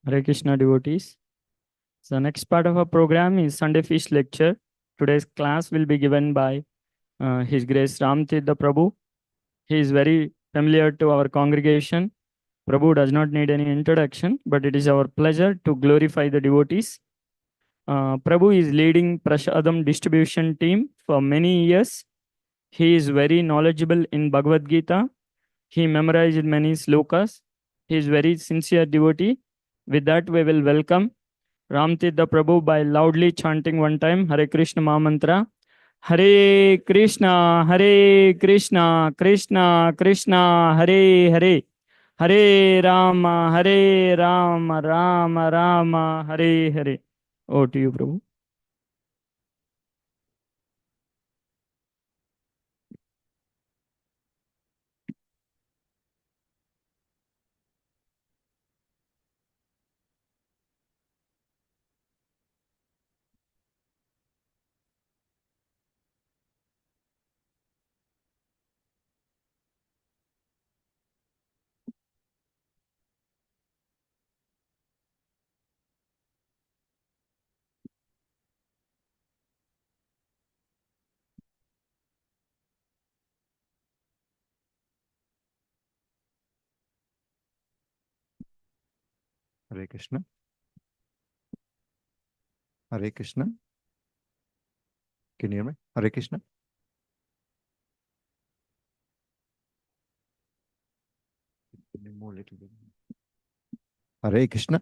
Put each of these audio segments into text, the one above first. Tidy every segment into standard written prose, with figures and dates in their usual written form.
Hare Krishna devotees. So next part of our program is Sunday Feast lecture. Today's class will be given by His Grace Ram Tirtha Prabhu. He is very familiar to our congregation. Prabhu does not need any introduction, but it is our pleasure to glorify the devotees. Prabhu is leading Prashadam distribution team for many years. He is very knowledgeable in Bhagavad Gita. He memorized many slokas. He is very sincere devotee. With that, we will welcome Ramtirtha Prabhu by loudly chanting one time Hare Krishna Mahamantra. Hare Krishna, Hare Krishna, Krishna Krishna, Hare Hare. Hare Rama, Hare Rama, Rama Rama, Hare Hare. Over to you, Prabhu. Hare Krishna. Hare Krishna. Can you hear me? Hare Krishna. Can you move a little bit? Hare Krishna.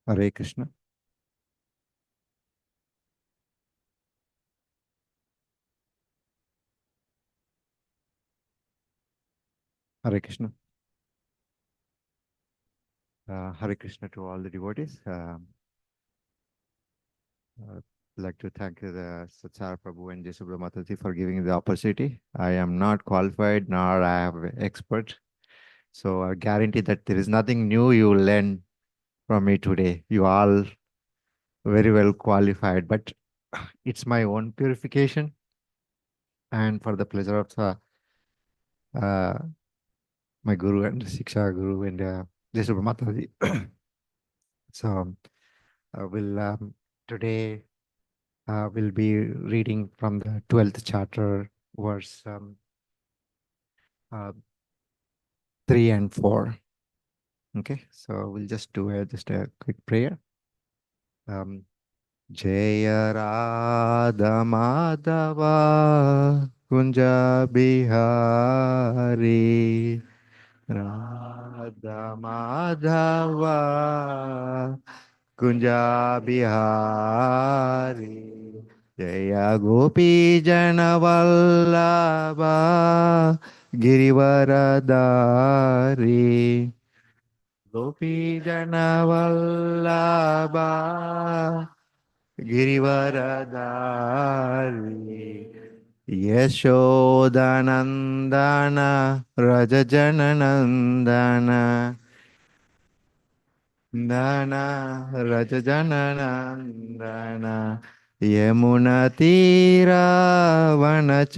Hare Krishna. Hare Krishna. Hare Krishna to all the devotees. I'd like to thank the Satsar Prabhu and Jesubra Mataji for giving the opportunity. I am not qualified nor I am expert. So I guarantee that there is nothing new you will learn from me today. You all very well qualified, but it's my own purification and for the pleasure of uh, my guru and Siksha Guru and Jesubra Mataji. So we'll today we'll be reading from the 12th chapter, verse uh, 3 and 4. Okay, so we'll just do just a quick prayer. Jaya Radha Madhava Kunja Bihari Radha Madhava Kunja Bihari Jaya Gopi Jana Vallabha Girivaradari Gopi Jana Vallabha Girivaradari Yashodanandana Rajajananandana Dana Rajajananandana Yamuna Tira Vanachari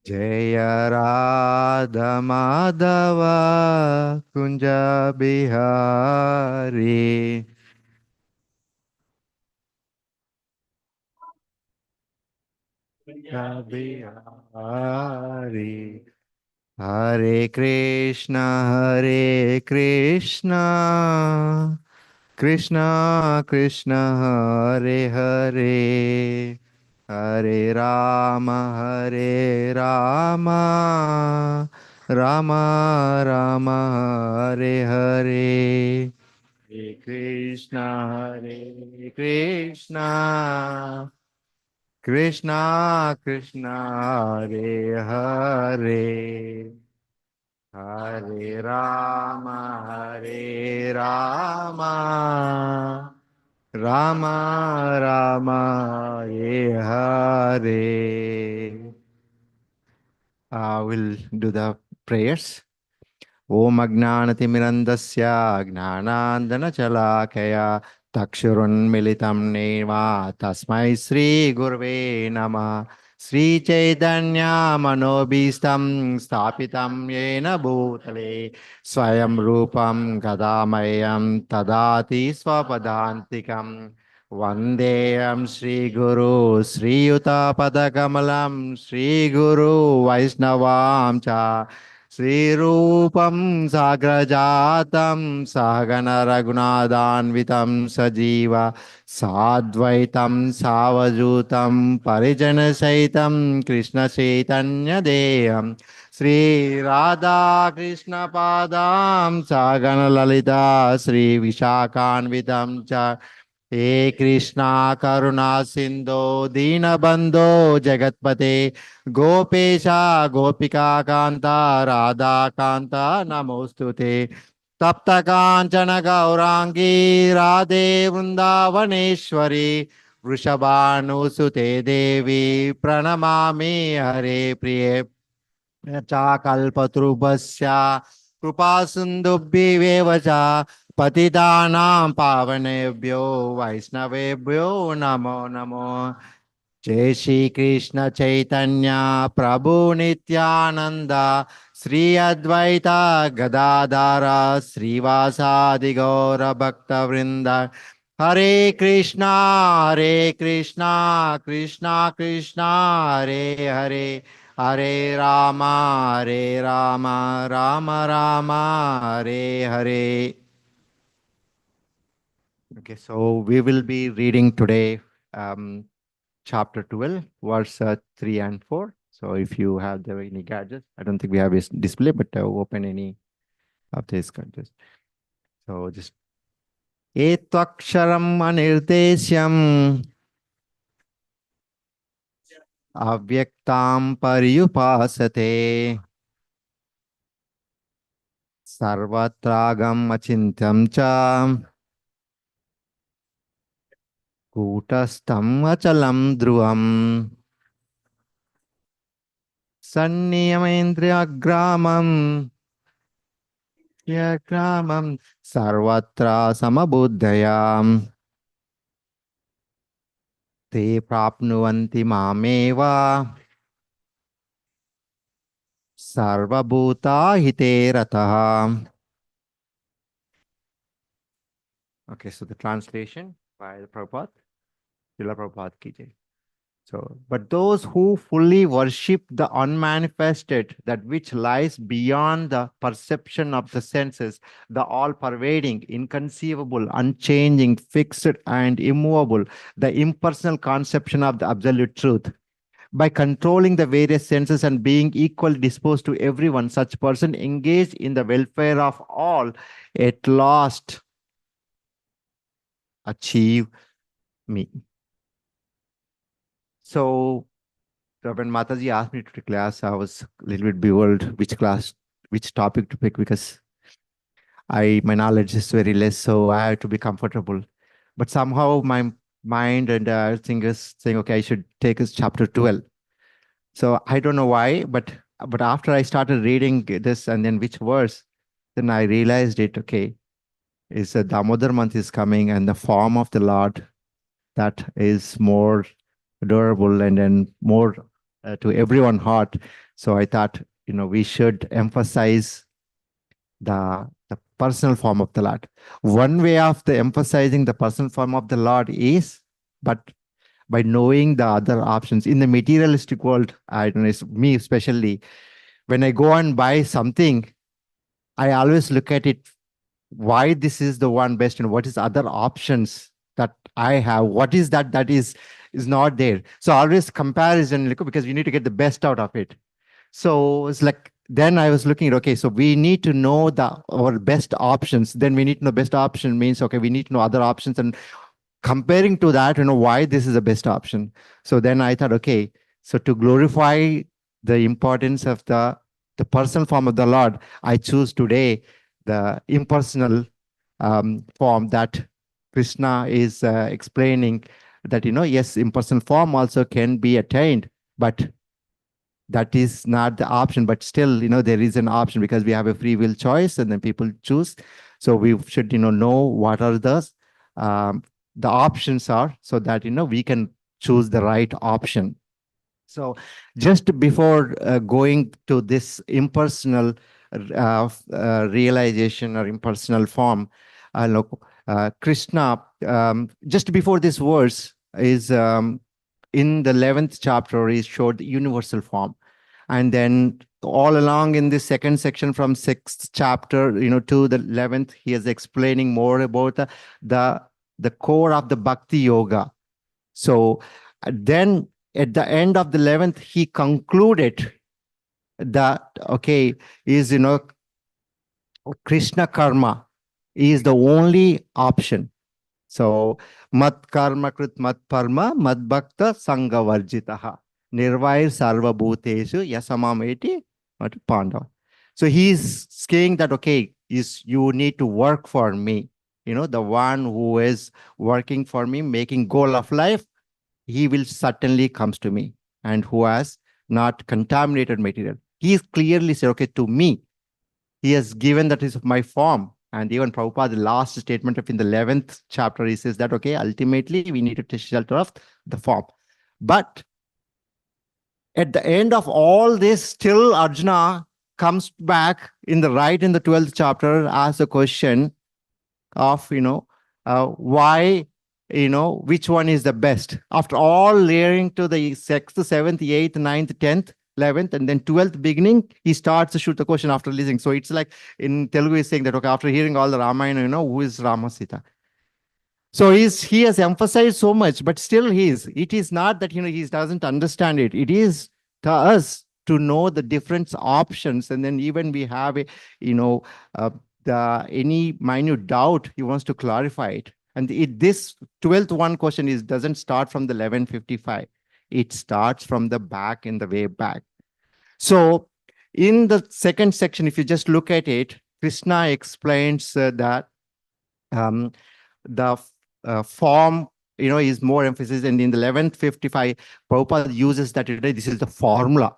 Jaya Radha Madhava Kunja Bihari Kunja Bihari Hare Krishna Hare Krishna Krishna Krishna Hare Hare Hare Rama Hare Rama Rama Rama Hare Hare Hare Krishna Hare Krishna Krishna Krishna Hare Hare Hare Rama Rama Rama Rama Hare. We'll do the prayers. Om Agnanatimirandasya Gnanandana Takshurun Militam Neva Tasmai Sri Gurve Nama Sri Chaitanya Manobistam Stapitam Yena Bhutale Swayam Rupam Gadamayam Tadati Swapadantikam Vandeyam Sri Guru Sri Yuta Padakamalam Sri Guru Vaisnavam Cha Sri Rupam Sagrajatam Sahagana Raghunathanvitam Sajiva Sadvaitam Savajutam Parijana Saitam Krishna Chaitanya Deyam Sri Radha Krishna Padam Sagana Lalita Sri Vishakanvitam Cha He Krishna Karuna Sindho Dinabandho Jagatpate Gopesha Gopika Kanta Radha Kanta Namostute Tapta Kanchana Gaurangi Radhe Vrindavaneshwari Vrishabhanusute Devi Pranamami Hare Priye Chakalpatrubhasya Krupasundubhyev cha Patitanam Pavanebhyo Vaisnavebhyo Namo Namo Jai Shri Krishna Chaitanya Prabhu Nityananda Sri Advaita Gadadara Srivasadi Gaura Bhakta Vrinda Hare Krishna Krishna Krishna Hare Hare Hare Rama Rama Rama Hare Hare. Okay, so we will be reading today chapter 12, verse 3 and 4. So if you have any gadgets, I don't think we have a display, but open any of these gadgets. So just Etvaksharam anirdesyam avyaktam pariyupasate sarvatragam achintyam cha kutastam achalam dhruvam sanniyamendriyagramam yagramam sarvatra samabuddhayam te prapnuvanti mameva sarvabhuta hite rataha. Okay, so the translation by the Prabhupada, Srila Prabhupada ki jai. So, but those who fully worship the unmanifested, that which lies beyond the perception of the senses, the all-pervading, inconceivable, unchanging, fixed and immovable, the impersonal conception of the absolute truth, by controlling the various senses and being equally disposed to everyone, such person engaged in the welfare of all, at last achieve me. So when Mataji asked me to take class, I was a little bit bewildered which topic to pick, because my knowledge is very less, so I have to be comfortable. But somehow my mind and everything is saying, okay, I should take this chapter 12. So I don't know why, but after I started reading this and then which verse, then I realized it, okay, is the Damodar month is coming and the form of the Lord that is more adorable and then more to everyone's heart. So I thought, we should emphasize the personal form of the Lord. One way of the emphasizing the personal form of the Lord is, but by knowing the other options in the materialistic world. I don't know, it's me especially, when I go and buy something, I always look at it, why this is the one best and what is other options that I have, what is that is not there. So always comparison, because you need to get the best out of it. So it's like, then I was looking at, okay, so we need to know our best options. Then we need to know best option means, okay, we need to know other options, and comparing to that, why this is the best option. So then I thought, okay, so to glorify the importance of the personal form of the Lord, I choose today the impersonal form, that Krishna is explaining that, yes, impersonal form also can be attained, but that is not the option. But still, there is an option because we have a free will choice and then people choose. So we should, know what are um, the options are so that, we can choose the right option. So just before going to this impersonal realization or impersonal form, look, Krishna, just before this verse is in the 11th chapter, is showed the universal form. And then all along in this second section from 6th chapter, to the 11th, he is explaining more about the, the core of the Bhakti Yoga. So then at the end of the 11th, he concluded that, okay, is, Krishna karma is the only option. So, mat karma krit mat parma mad bhakta sangha varjitaha nirvair sarva bhuteshu yasamameti pandava. So he's saying that, okay, is you need to work for me. The one who is working for me, making goal of life, he will certainly comes to me, and who has not contaminated material. He is clearly said, okay, to me, he has given that is my form. And even Prabhupada, the last statement of in the 11th chapter, he says that, okay, ultimately we need to take shelter of the form. But at the end of all this, still Arjuna comes back in the 12th chapter, asks a question of, why, which one is the best. After all layering to the 6th, 7th, 8th, 9th, 10th, 11th, and then 12th beginning, he starts to shoot the question after listening. So it's like in Telugu, he's saying that, okay, after hearing all the Ramayana, who is Rama Sita? So he has emphasized so much, but still it is not that, he doesn't understand it. It is to us to know the different options. And then even we have any minute doubt, he wants to clarify it. And this 12th one question doesn't start from the 1155. It starts from the back, in the way back. So in the second section, if you just look at it, Krishna explains that the form, is more emphasis. And in the 1155, Prabhupada uses that today. This is the formula.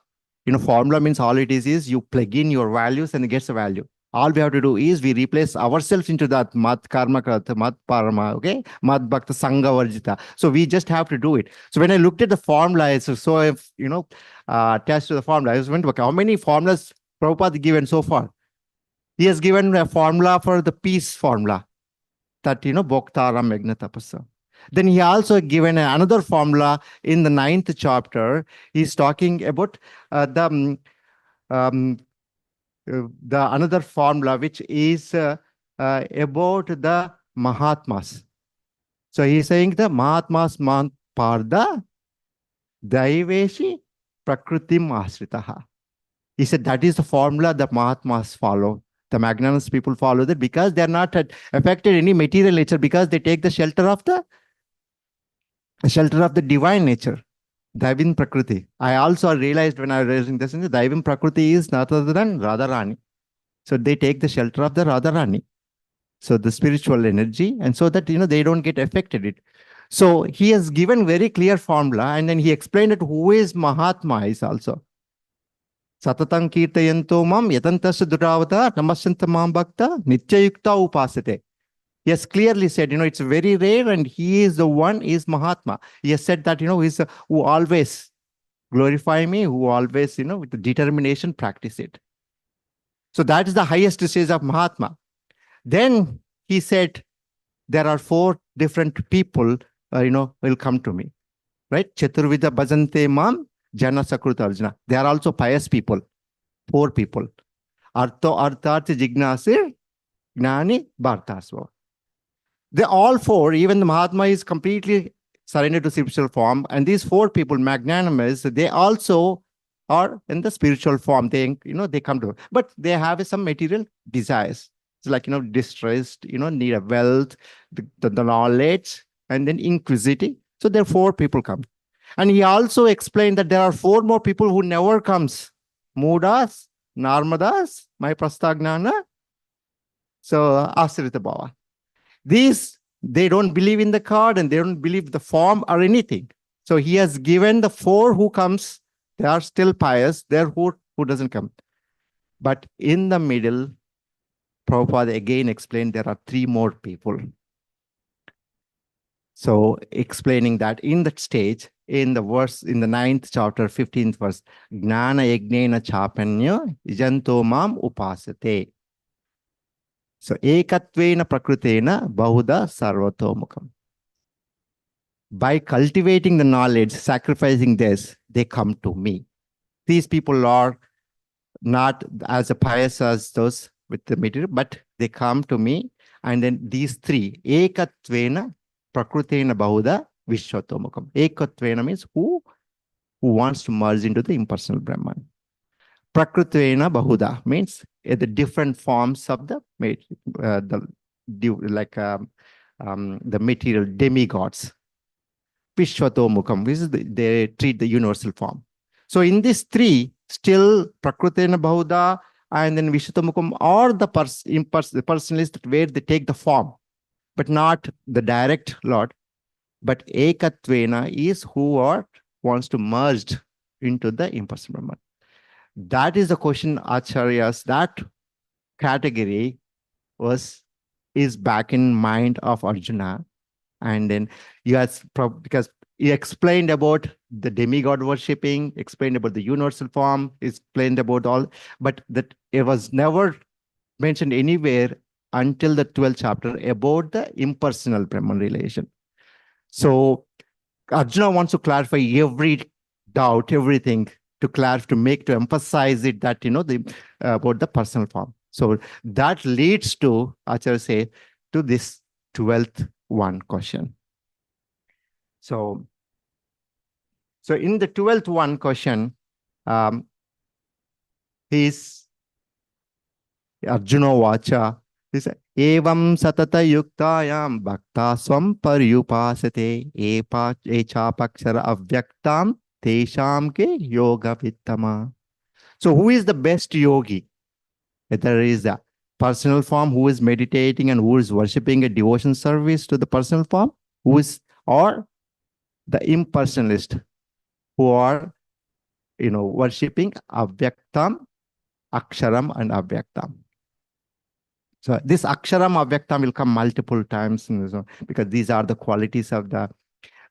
Formula means all it is you plug in your values and it gets a value. All we have to do is we replace ourselves into that mat karma krata, mat parama, okay, mat bhakta sangha varjita. So we just have to do it. So when I looked at the formula, attached to the formula, I was wondering, okay, how many formulas Prabhupada given so far? He has given a formula for the peace formula, that, Bhoktaram Yajna Tapasa. Then he also given another formula in the 9th chapter. He's talking about the another formula, which is about the Mahatmas. So he's saying the Mahatmas man parda daiveshi prakritim asritaha. He said that is the formula that Mahatmas follow. The magnanimous people follow that because they are not affected any material nature, because they take the shelter of the divine nature, Daivin Prakriti. I also realized when I was raising this, Daivin Prakriti is not other than Radharani. So they take the shelter of the Radharani. So the spiritual energy, and so that, they don't get affected it. So he has given very clear formula, and then he explained it who is Mahatma is also. Satatang kirtayanto mam yatantasya duravata namasanta mam bhakta nityayukta upasate. He has clearly said, it's very rare, and he is the one, is Mahatma. He has said that, he's who always glorify me, who always, with the determination practice it. So that is the highest stage of Mahatma. Then he said, there are 4 different people, will come to me, right? Chaturvida bhajante mam jana sakruta arjuna. They are also pious people, 4 people. Artho artharthi jignasir gnani bhartasva. They all 4, even the Mahatma is completely surrendered to spiritual form. And these 4 people, magnanimous, they also are in the spiritual form. They, they come to, but they have some material desires. It's like, distressed, need a wealth, the knowledge, and then inquisitive. So there are 4 people come. And he also explained that there are 4 more people who never comes. Mudas, Narmadas, my Prastagnana, so Asrita Bhava. These they don't believe in the card and they don't believe the form or anything. So he has given the four who comes, they are still pious, there who doesn't come. But in the middle, Prabhupada again explained there are three more people. So explaining that in that stage, in the verse, in the 9th chapter, 15th verse, Gnana Yagnena Chapanya Janto Mam Upasate. So Ekatvena Prakrutena Bahuda Sarvatomukam. By cultivating the knowledge, sacrificing this, they come to me. These people are not as pious as those with the material, but they come to me. And then these three, Ekatvena Prakrutena Bahuda Vishwatomukam. Ekatvena means who wants to merge into the impersonal Brahman. Prakrutena Bahuda means the different forms of the the material demigods. Vishwatomukam, which is they treat the universal form. So in these three, still Prakrutena Bahuda and then Vishwatomukam are the personalist where they take the form, but not the direct Lord. But Ekatvena is who wants to merge into the impersonal Brahman. That is the question, Acharyas. That category is back in mind of Arjuna. And then because he explained about the demigod worshipping, explained about the universal form, explained about all, but that it was never mentioned anywhere until the 12th chapter about the impersonal Brahman relation. So Arjuna wants to clarify every doubt, everything to emphasize it that, about the personal form. So that leads to, Acharya say, to this 12th one question. So in the 12th one question, Arjuna Vacha, he said, Evam satata yuktayam bhakta swam paryupasate echapakshara avyaktam tesham ke yoga vittama. So who is the best yogi? There is a personal form who is meditating and who is worshipping a devotion service to the personal form, or the impersonalist who are, worshipping avyaktam, aksharam, and avyaktam. So this aksharam, avyaktam will come multiple times because these are the qualities of the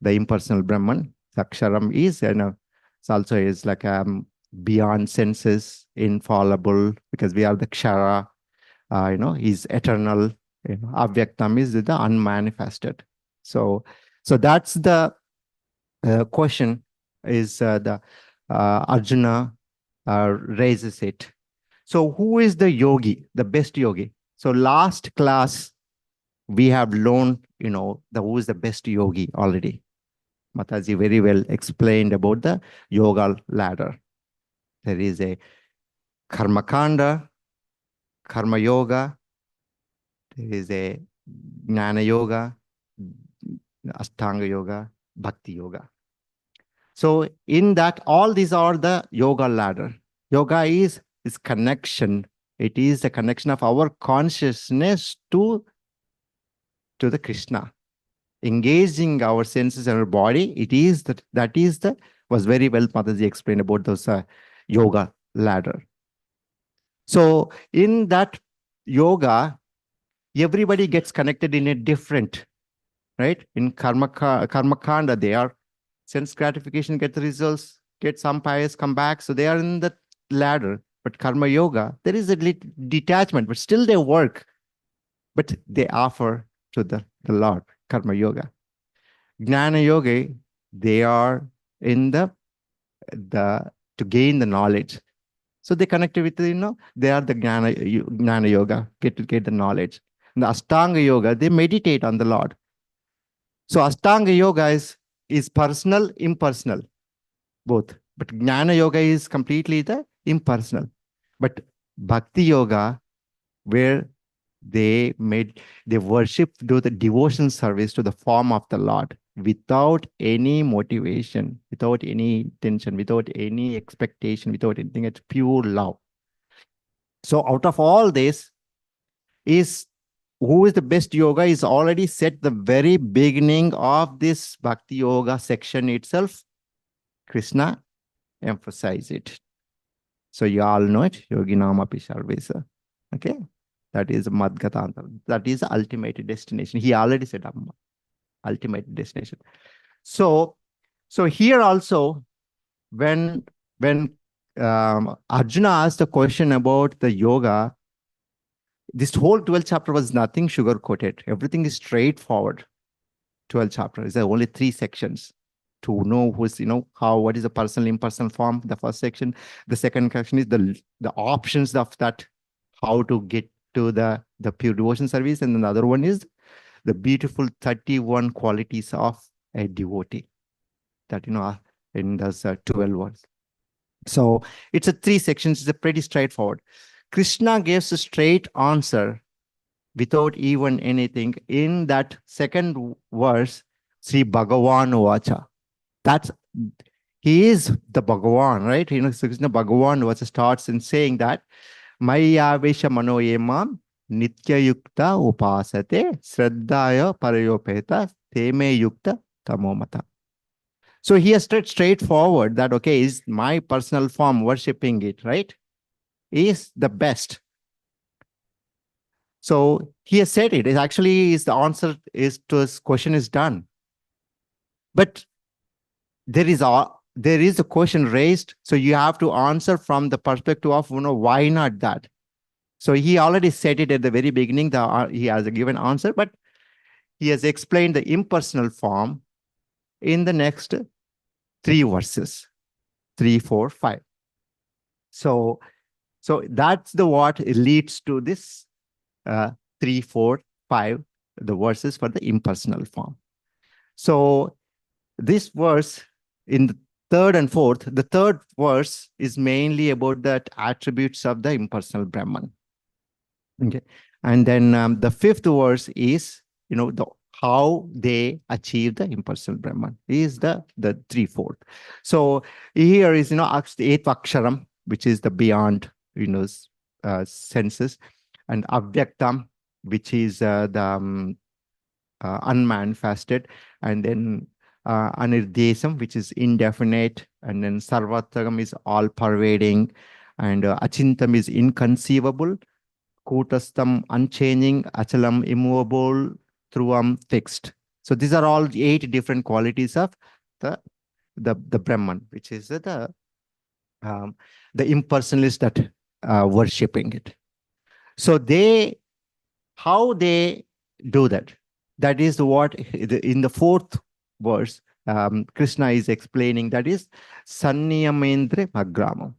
impersonal Brahman. Aksharam is, it's also is like beyond senses, infallible, because we are the kshara, he's eternal. Avyaktam is the unmanifested. So that's the question is the Arjuna raises it. So who is the yogi, the best yogi? So last class, we have learned, who is the best yogi already. Mataji very well explained about the yoga ladder. There is a karma kanda, karma yoga, there is a jnana yoga, ashtanga yoga, bhakti yoga. So in that, all these are the yoga ladder. Yoga is connection. It is the connection of our consciousness to the Krishna. Engaging our senses and our body, was very well Mataji explained about those yoga ladder. So in that yoga, everybody gets connected in a different, right? In karma kanda, they are sense gratification, get the results, get some pious, come back. So they are in the ladder. But karma yoga, there is a detachment, but still they work. But they offer to the Lord, karma yoga. Jnana yoga, they are in the to gain the knowledge. So they connect with, they are the jnana yoga, get the knowledge. And the Ashtanga yoga, they meditate on the Lord. So Ashtanga yoga is personal, impersonal, both. But Jnana yoga is completely the impersonal. But Bhakti yoga, where they worship, do the devotion service to the form of the Lord without any motivation, without any intention, without any expectation, without anything. It's pure love. So out of all this is who is the best yoga is already set the very beginning of this Bhakti Yoga section itself. Krishna emphasize it. So you all know it, Yoginam api sarvesa. Okay? That is Madgatanta. That is the ultimate destination. He already said ultimate destination. So here also, when Arjuna asked the question about the yoga, this whole 12th chapter was nothing sugar-coated. Everything is straightforward. 12th chapter is only 3 sections to know who's, what is the personal, impersonal form, the first section. The second section is the options of that, how to get to the pure devotion service. And then the other one is the beautiful 31 qualities of a devotee that, in those 12 words. So it's a 3 sections. It's a pretty straightforward. Krishna gives a straight answer without even anything. In that second verse, Sri Bhagavan Vacha. He is the Bhagavan, right? Krishna Bhagavan Vacha starts in saying that Maya Vesha Mano Yemam Nitya Yukta Upasate Sraddhaya Parayopeta Teme Yukta Tamomata. So he has straightforward that, okay, is my personal form worshipping it, right? Is the best. So he has said it. It actually is the answer is to his question is done. But there is a question raised. So you have to answer from the perspective of, why not that? So he already said it at the very beginning. He has a given answer, but he has explained the impersonal form in the next 3 verses, 3, 4, 5. So that's what leads to this 3, 4, 5, the verses for the impersonal form. So this verse in the 3rd and 4th, the 3rd verse is mainly about the attributes of the impersonal Brahman. Okay. And then the 5th verse is, how they achieve the impersonal Brahman is the 3/4. So here is, the 8th Aksharam, which is the beyond, senses, and Avyaktam, which is the unmanifested, and then Anirdesam, which is indefinite, and then Sarvatragam is all-pervading, and Achintam is inconceivable, Kutastam unchanging, Achalam immovable, Thruvam fixed. So these are all 8 different qualities of the Brahman, which is the impersonalists that worshipping it. So how they do that? That is what in the 4th verse, Krishna is explaining, that is Sanniyamendra Magramam.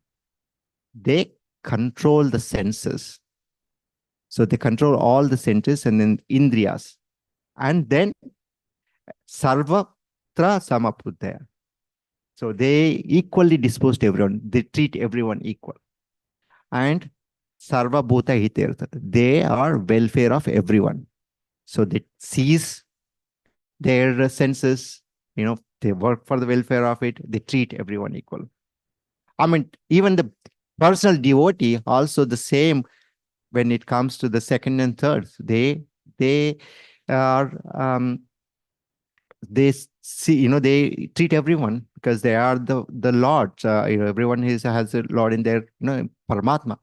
They control the senses. So they control all the senses and then Indriyas. And then Sarvatra Samapuddhaya. So they equally dispose to everyone. They treat everyone equal. And Sarva Bhuta Hitertha. They are welfare of everyone. So they seize their senses, they work for the welfare of it. They treat everyone equal. I mean, even the personal devotee also the same when it comes to the 2nd and 3rd. They are they see, they treat everyone because they are the Lord. Everyone has a Lord in their, Paramatma.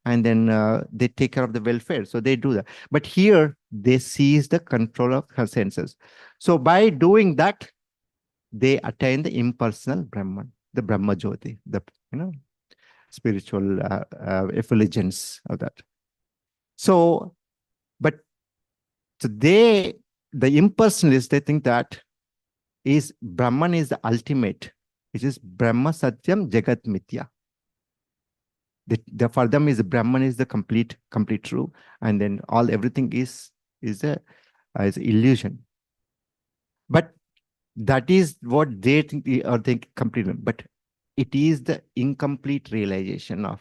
And then they take care of the welfare. So they do that. But here they seize the control of her senses. So by doing that, they attain the impersonal Brahman, the Brahma Jyoti, the spiritual effulgence of that. So the impersonalists, they think that Brahman is the ultimate, which is Brahma Satyam Jagat Mithya. For them is Brahman is the complete true, and then everything is illusion. But that is what they think, or think completely. But it is the incomplete realization of,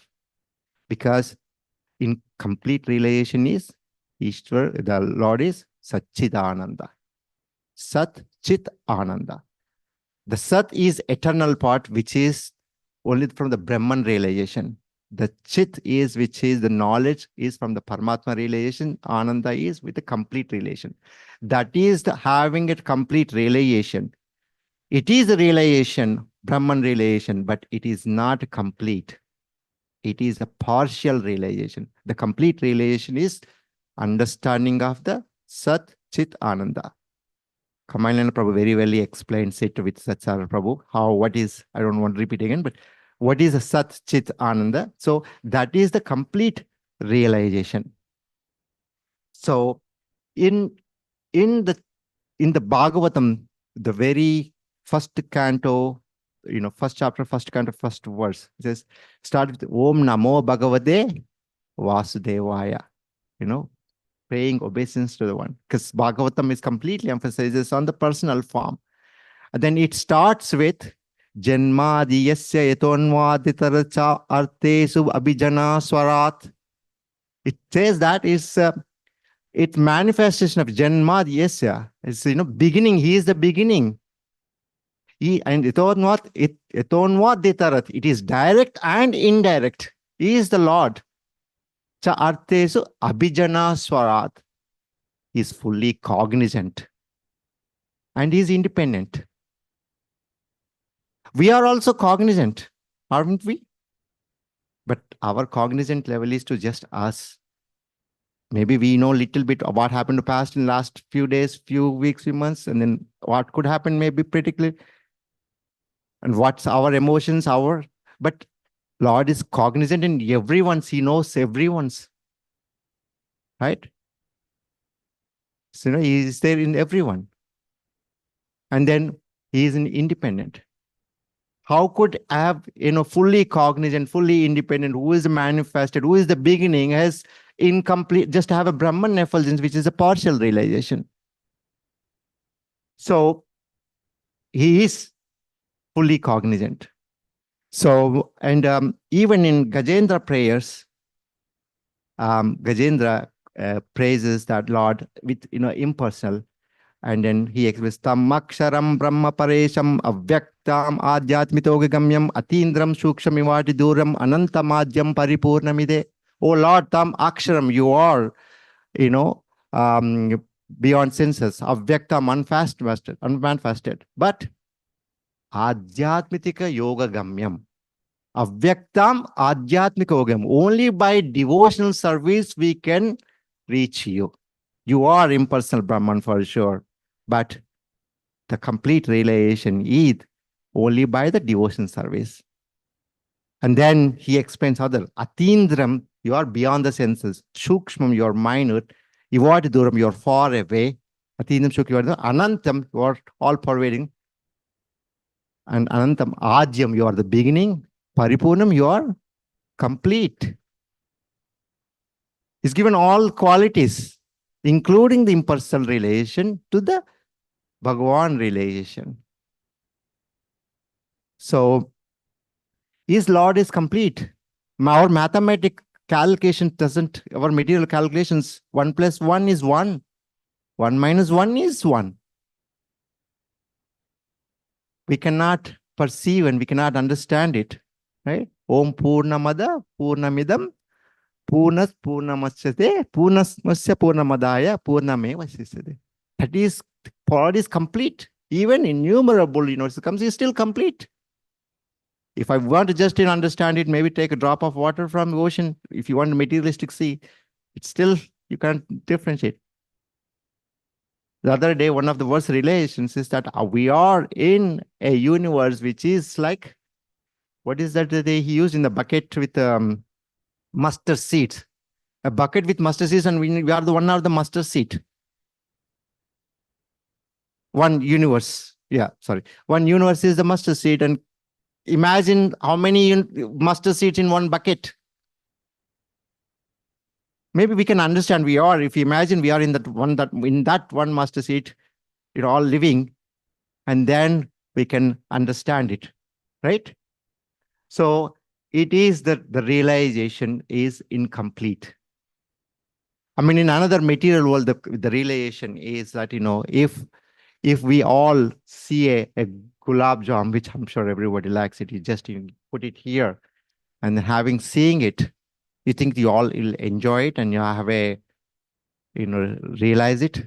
because incomplete realization is Ishwar, the Lord is Satchidananda. Sat Chit Ananda. The Sat is eternal part, which is only from the Brahman realization. The Chit is, which is the knowledge, is from the Paramatma realization. Ananda is with the complete relation. That is the having a complete realization. It is a realization, Brahman realization, but it is not complete. It is a partial realization. The complete realization is understanding of the Sat Chit Ananda. Kamailana Prabhu very well explains it with Satsara Prabhu. What is, I don't want to repeat again, but what is a Sat Chit Ananda? So that is the complete realization. So in the Bhagavatam, the very first canto, first chapter, first canto, first verse, it says, start with Om Namo Bhagavate Vasudevaya, praying obeisance to the one. Because Bhagavatam is completely emphasizes on the personal form. And then it starts with Janmadiyasya Yatonvaditaracha Artesu Abhijana Swarat. It says that is it manifestation of Janmadiyasya. It's beginning. He is the beginning. And Yatonvaditarat. It is direct and indirect. He is the Lord. Cha Artesu Abhijana Swarat. He is fully cognizant. And he is independent. We are also cognizant, aren't we? But our cognizant level is to just us. Maybe we know a little bit of what happened to past in the last few days, few weeks, few months, and then what could happen maybe pretty clear. And what's our emotions, but Lord is cognizant in everyone's. He knows everyone's. Right? So, he is there in everyone. And then he is independent. How could have, fully cognizant, fully independent, who is manifested, who is the beginning, has incomplete, just have a Brahman effulgence, which is a partial realization. So he is fully cognizant. So, and even in Gajendra prayers, Gajendra praises that Lord with, impersonal. And then he expresses tam aksharam brahma paresham avyaktam adhyatmitogamyam atindram sukshmivati duram anantamadyam paripurnamide. Oh Lord, tam aksharam, you are, beyond senses, avyaktam, unmanifested. But adhyatmitika yoga gamyam. Avyaktam adhyatmika yogam. Only by devotional service we can reach you. You are impersonal Brahman for sure. But the complete realization is only by the devotion service. And then he explains other. Atindram, you are beyond the senses. Shukshmam, you are minute. Ivati duram, you are far away. Atindram shuk, you are the anantam, you are all pervading. And anantam, adyam, you are the beginning. Paripurnam, you are complete. He's given all qualities, including the impersonal relation to the Bhagavan realization. So his Lord is complete. Our mathematic calculation doesn't, our material calculations, 1 plus 1 is 1. 1 minus 1 is 1. We cannot perceive and we cannot understand it. Right? Om Purnamada Purnamidam Purnas Purnamasyate Purnasmasya Purnamadaya Purnameva Sisade. That is, God is complete. Even innumerable, it comes, is still complete. If I want to just understand it, maybe take a drop of water from the ocean. If you want a materialistic sea, it's still, you can't differentiate. The other day, one of the worst relations is that we are in a universe which is like, what is that he used in the bucket with mustard seeds? A bucket with mustard seeds, and we are the one of the mustard seed. One universe. Yeah, sorry. One universe is the mustard seed, and imagine how many mustard seeds in one bucket. Maybe we can understand we are, if you imagine we are in that one mustard seed, all living, and then we can understand it, right? So it is that the realization is incomplete. I mean, in another material world, the realization is that, if we all see a gulab jam, which I'm sure everybody likes it, you just put it here, and having seeing it, you think you all will enjoy it and you have a, realize it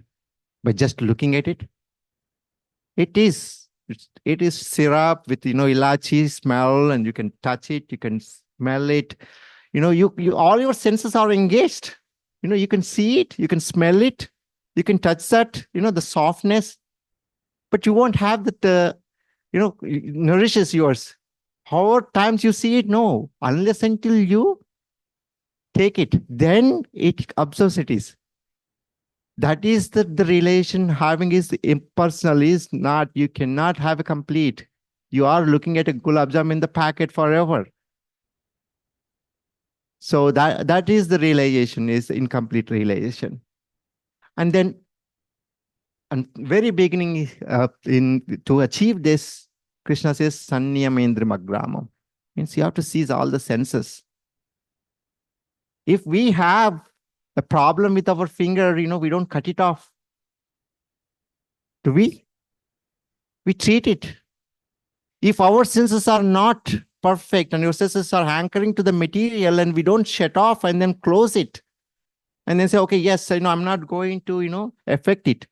by just looking at it. It is syrup with, ilachi smell, and you can touch it, you can smell it. You all your senses are engaged. You can see it, you can smell it, you can touch that, the softness, but you won't have that, nourishes yours. However times you see it, no, unless until you take it, then it observes it is. That is the relation having is impersonal, is not, you cannot have a complete. You are looking at a gulab jam in the packet forever. So that is the realization, is incomplete realization. And then, and very beginning, in to achieve this, Krishna says sanniyamendrimagramam, means you have to seize all the senses. If we have a problem with our finger, we don't cut it off. Do we? We treat it. If our senses are not perfect and your senses are hankering to the material and we don't shut off and then close it and then say, okay, yes, I'm not going to, affect it,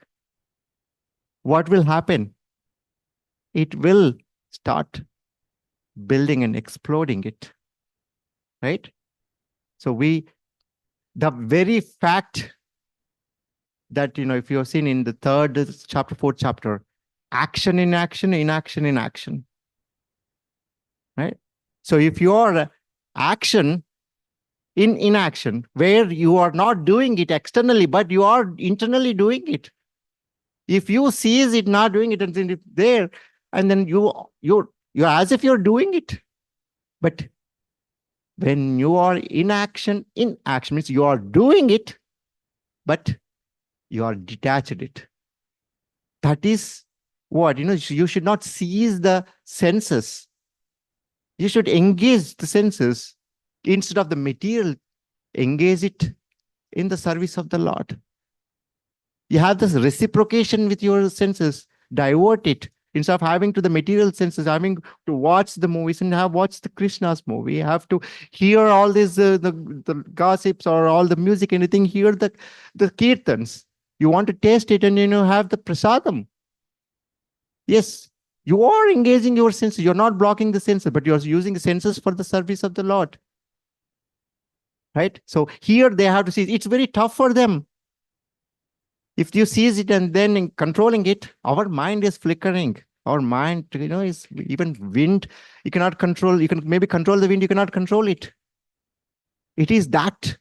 what will happen? It will start building and exploding it, right? So the very fact that, if you have seen in the third chapter, fourth chapter, action in action, inaction in action, right? So if your action in inaction, where you are not doing it externally, but you are internally doing it. If you seize it not doing it, and then it's there, and then you're as if you're doing it. But when you are in action means you are doing it, but you are detached it. That is what, you should not seize the senses. You should engage the senses instead of the material. Engage it in the service of the Lord. You have this reciprocation with your senses. Divert it. Instead of having to the material senses, having to watch the movies and have watched the Krishna's movie, you have to hear all this, the gossips or all the music, anything, hear the kirtans. You want to taste it and, have the prasadam. Yes, you are engaging your senses. You're not blocking the senses, but you're using the senses for the service of the Lord. Right? So here they have to see, it's very tough for them. If you seize it and then in controlling it, our mind is flickering. Our mind, is even wind. You cannot control. You can maybe control the wind. You cannot control it. It is that,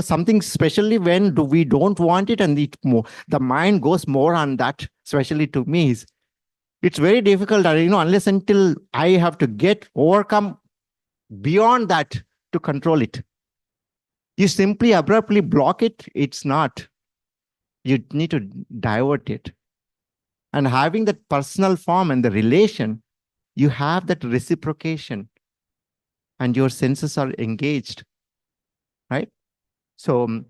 something, especially when we don't want it, and the mind goes more on that. Especially to me, it's very difficult. Unless until I have to overcome beyond that to control it. You simply abruptly block it. It's not. You need to divert it. And having that personal form and the relation, you have that reciprocation and your senses are engaged, right? So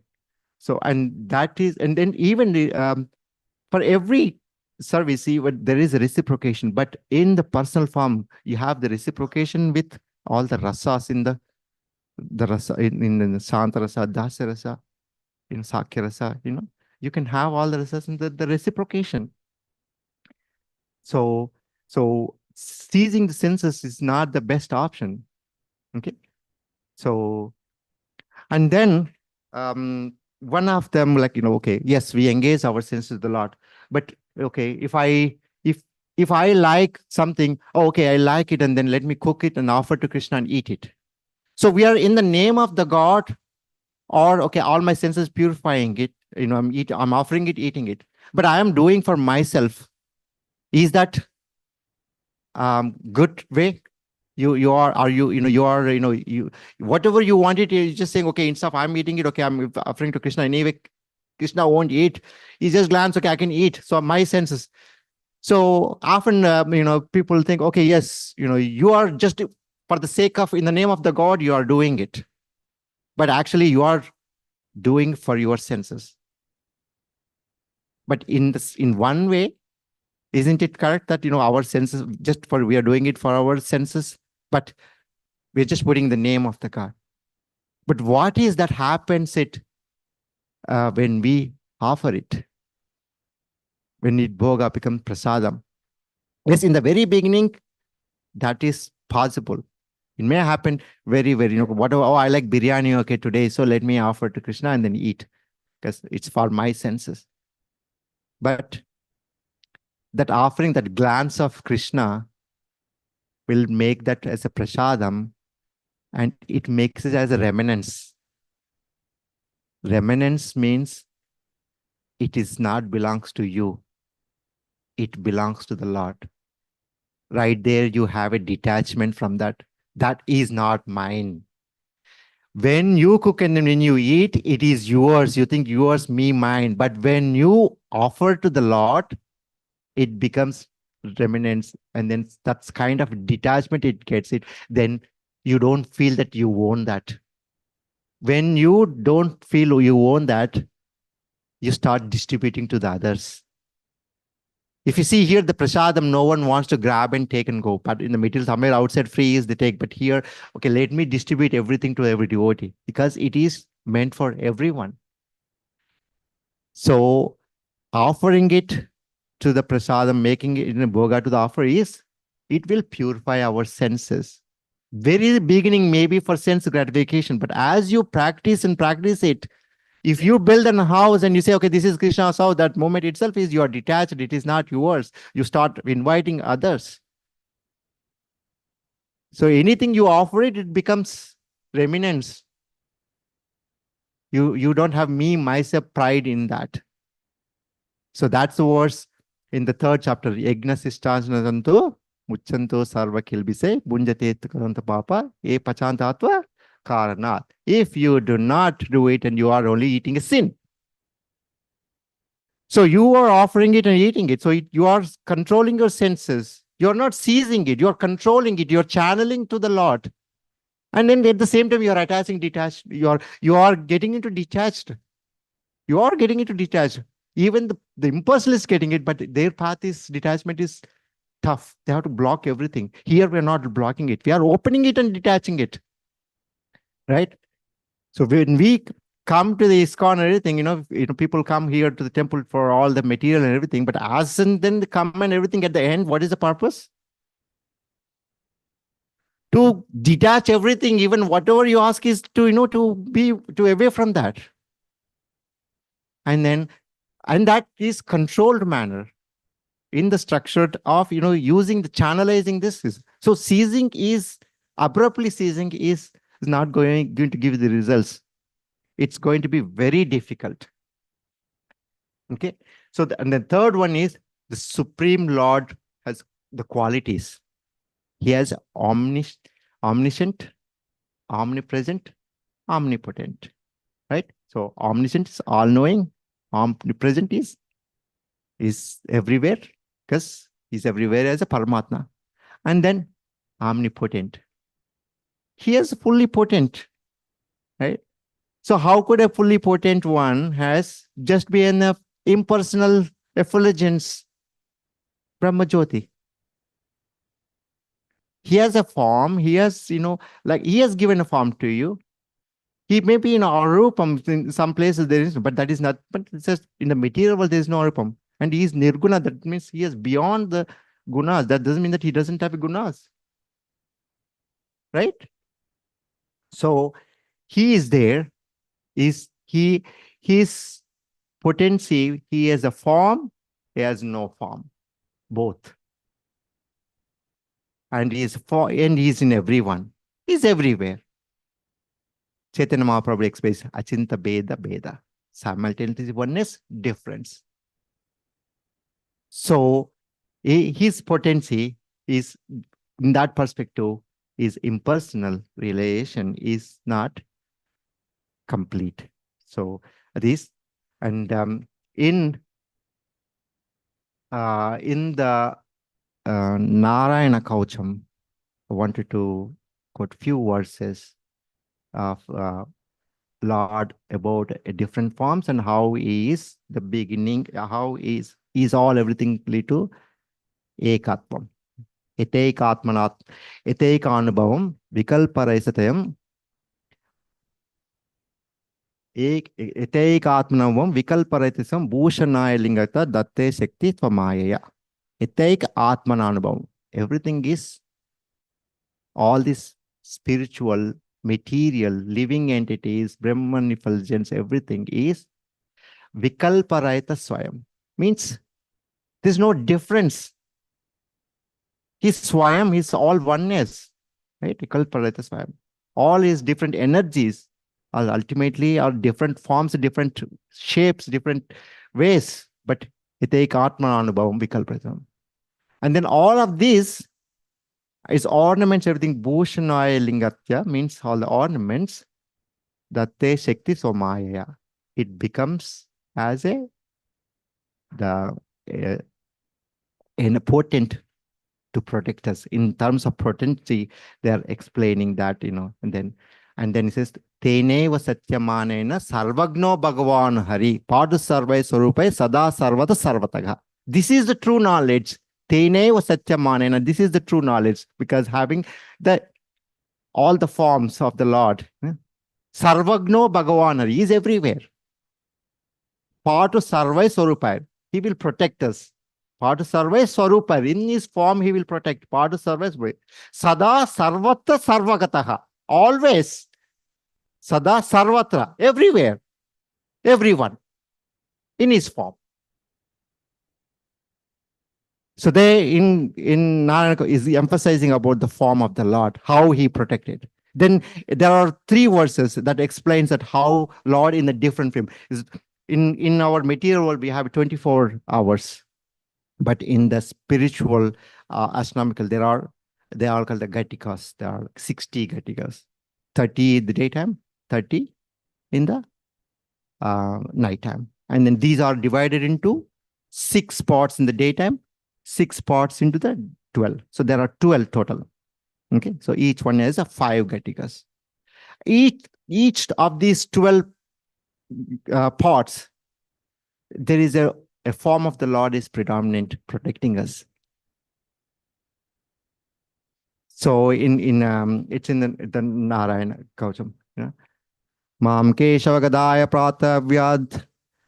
and that is, and then even for every service, there is a reciprocation, but in the personal form, you have the reciprocation with all the rasas in the rasa, in the Santa rasa, Dasa rasa, in Sakya rasa, you can have all the rasas in the reciprocation. So seizing the senses is not the best option. Okay. So, and then one of them, like, okay, yes, we engage our senses a lot, but okay, if I like something, okay, I like it, and then let me cook it and offer to Krishna and eat it. So we are in the name of the God, or okay, all my senses purifying it, I'm offering it, eating it, but I am doing for myself. Is that good way? You are you whatever you want it, you're just saying, okay, instead of I'm eating it, okay, I'm offering to Krishna anyway. Krishna won't eat. He just glance, okay, I can eat. So my senses. So often, people think, okay, yes, you are just for the sake of, in the name of the God, you are doing it. But actually, you are doing for your senses. But in one way, isn't it correct that, our senses, we are doing it for our senses, but We're just putting the name of the God. But what is that happens when we offer it? When it bhoga becomes prasadam. Yes, in the very beginning, that is possible. It may happen very, whatever, oh, I like biryani, okay, today, so let me offer to Krishna and then eat, because it's for my senses. But that offering, that glance of Krishna will make that as a prasadam, and it makes it as a remanence. Remanence means it is not belongs to you. It belongs to the Lord. Right there, you have a detachment from that. That is not mine. When you cook and when you eat, it is yours. You think yours, me, mine. But when you offer to the Lord, it becomes remnants. And then that's kind of detachment it gets it. Then you don't feel that you own that. When you don't feel you own that, you start distributing to the others. If you see here, the prasadam, no one wants to grab and take and go. But in the material, somewhere outside free is they take. But here, okay, let me distribute everything to every devotee because it is meant for everyone. So offering it to the prasadam, making it in a bhoga to the offer it will purify our senses. Very beginning, maybe for sense gratification. But as you practice and practice it, if you build a house and you say, okay, this is Krishna's house, that moment itself is you are detached. It is not yours. You start inviting others. So anything you offer it, it becomes reminence. You don't have me, myself, pride in that. So that's the verse in the third chapter. Yagna sistansanto muchanto sarva kilbise bunjate karanta papa e pachantatva karanat. If you do not do it and you are only eating a sin. So you are offering it and eating it. So you are controlling your senses. You're not seizing it. You're controlling it. You're channeling to the Lord. And then at the same time, you're attaching detached. You are getting into detached. You are getting into detached. Even the impersonal is getting it, but their path is detachment is tough. They have to block everything. Here, we're not blocking it. We are opening it and detaching it. Right? So when we come to the ISKCON and everything, people come here to the temple for all the material and everything, but as and then they come and everything at the end, what is the purpose? To detach everything, even whatever you ask is to be away from that. And that is controlled manner in the structure of, using the channelizing this. So ceasing is, abruptly ceasing is not going to give the results. It's going to be very difficult. Okay. So, and the third one is the Supreme Lord has the qualities. He has omniscient, omnipresent, omnipotent, right? So omniscient is all-knowing. Omnipresent is everywhere because he's everywhere as a Paramatma. And then omnipotent. He is fully potent, right? So how could a fully potent one has just be an impersonal effulgence, Brahmajyoti? He has a form. He has, like he has given a form to you. He may be in Arupam, in some places there is, but that is not, but it's just in the material world, there is no Arupam. And he is Nirguna. That means he is beyond the gunas. That doesn't mean that he doesn't have gunas. Right? So he is there. His potency, he has a form, he has no form. Both. And he is in everyone. He's everywhere. Chaitanya Mahaprabhu explains Achinta Beda Beda. Simultaneously oneness, difference. So his potency is, in that perspective, is impersonal relation is not complete. So this, and in the Narayana Kaucham, I wanted to quote few verses of Lord about different forms and how he is the beginning, how is all everything lead to Ekatvam. Etaikatmanat, Etaikanubhavam, Vikalparaisatyam, Etaikatmanam, Vikalparaitisam, Bhushanaya Lingata, Datte Shakti Tvamayaya. Etaik Atmananubhavam. Everything is, all this spiritual, material, living entities, Brahman effulgence, everything is Vikalparaita Swayam. Means there's no difference. He's Swayam, he's all oneness. Right? Vikalparaita Swayam. All his different energies are ultimately are different forms, different shapes, different ways. But Hitaik Atma Anubhavam Vikalparaita. And then all of these is ornaments, everything Bhushanaya Lingatya means all the ornaments that te Shakti Somaya. It becomes as a the potent to protect us. In terms of potency, they are explaining that, and then it says, Teneva Satyamanena Sarvagno Bhagavan Hari Padu Sarvai Swarupai Sada Sarvata Sarvataga. This is the true knowledge. Teneva Satyamanena. This is the true knowledge, because having all the forms of the Lord, Sarvagno Bhagavan Hari is everywhere. Padu Sarvai Swarupai. He will protect us. Padu Sarvai Swarupai. In his form, he will protect. Padu Sarvai Sada Sarvata Sarvagataha. Always. Sada Sarvatra. Everywhere. Everyone. In his form. So they in Narayana is emphasizing about the form of the Lord, how he protected. Then there are 3 verses that explains that how Lord in a different frame is. In our material world, we have 24 hours. But in the spiritual, astronomical, they are called the Gatikas. There are 60 Gatikas. 30 in the daytime, 30 in the nighttime. And then these are divided into 6 parts in the daytime, 6 parts into the 12. So there are 12 total. Okay, so each one has a 5 Gatikas. Each of these 12 parts, there is a form of the Lord is predominant, protecting us. So it's in the Narayana Kaucham. Mam Keshavagādāya Prātavyād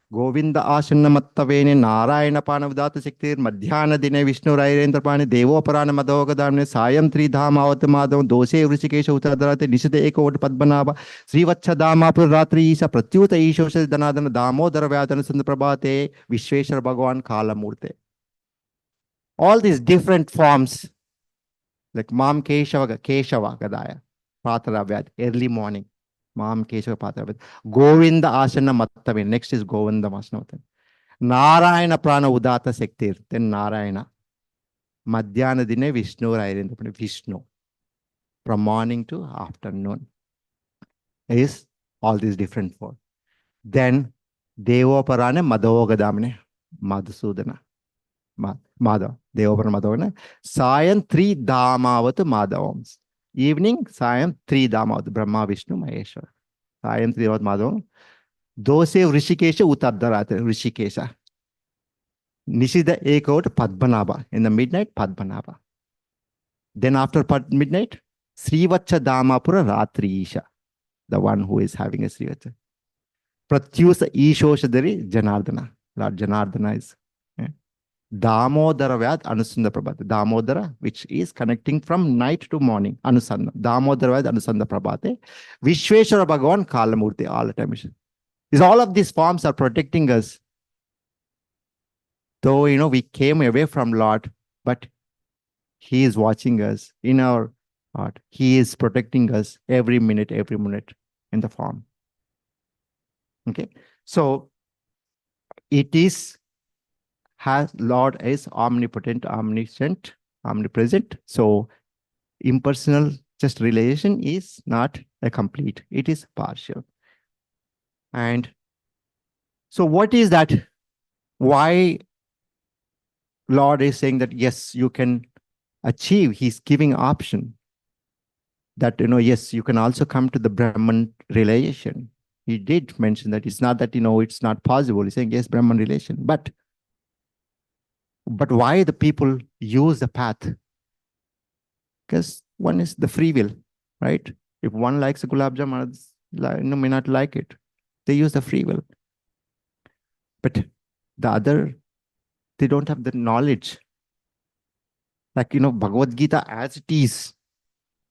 Govinda Asana Mattavene Narayana Panavdata Siktir Madhyana Dine Vishnu Rairendra Pani Devo Parana Madhogadamne Sayam Tri Dhamavat Madhav Dose Vrishikesha Uttadarate Nishade Eko Padmanabha Srivacha Dama Puratri Isha Pratyuta Isho Danadana Damodara Vyadana Sandaprabhate Vishweshwara Bhagavan Kala Murte. All these different forms, like Mam Keshava Gadaya Prataravyad, early morning. Mam Keshava Prataravyad. Govinda Asana Mattavene. Next is Govinda Asana. Narayana Prana Udata Sektir. Then Narayana. Madhyana Dine Vishnu Rairendra. Vishnu. From morning to afternoon is all these different forms. Then Devo Parane Madhogadamne. Madhusudana. Madhav. Devo Parane Madhogadamne. Sayan 3 Dhamavat Madhavams. Evening, Sayam 3 Dhamavat. Brahma, Vishnu, Maheshwara. Sayam 3 Dhamavat Madhavam. Dose Rishikesha Uttadarate. Rishikesha. Nishida Ekot Padmanabha. In the midnight, Padmanabha. Then after midnight, Srivacha Dhamapura Ratri Isha. The one who is having a Srivacha. Pratyusa Ishoshadari Janardana. Lord Janardana is Damodara Vyad Anusanda Prabhate. Damodara, which is connecting from night to morning. Anusanda. Damodara Vyad Anusanda Prabhate. Vishweshwara Bhagavan Kalamurti. All the time. Is all of these forms are protecting us. Though, we came away from Lord, but he is watching us in our heart. He is protecting us every minute in the form. Okay. So it is, Lord is omnipotent, omniscient, omnipresent. So impersonal just realization is not a complete. It is partial. And so what is that? Why Lord is saying that, yes, you can achieve. He's giving option that, yes, you can also come to the Brahman realization. He did mention that it's not that, it's not possible. He's saying, yes, Brahman realization. But why the people use the path? Because one is the free will, right? If one likes a gulab jamun, others may not like it. They use the free will. But the other, they don't have the knowledge. Like, Bhagavad Gita as it is,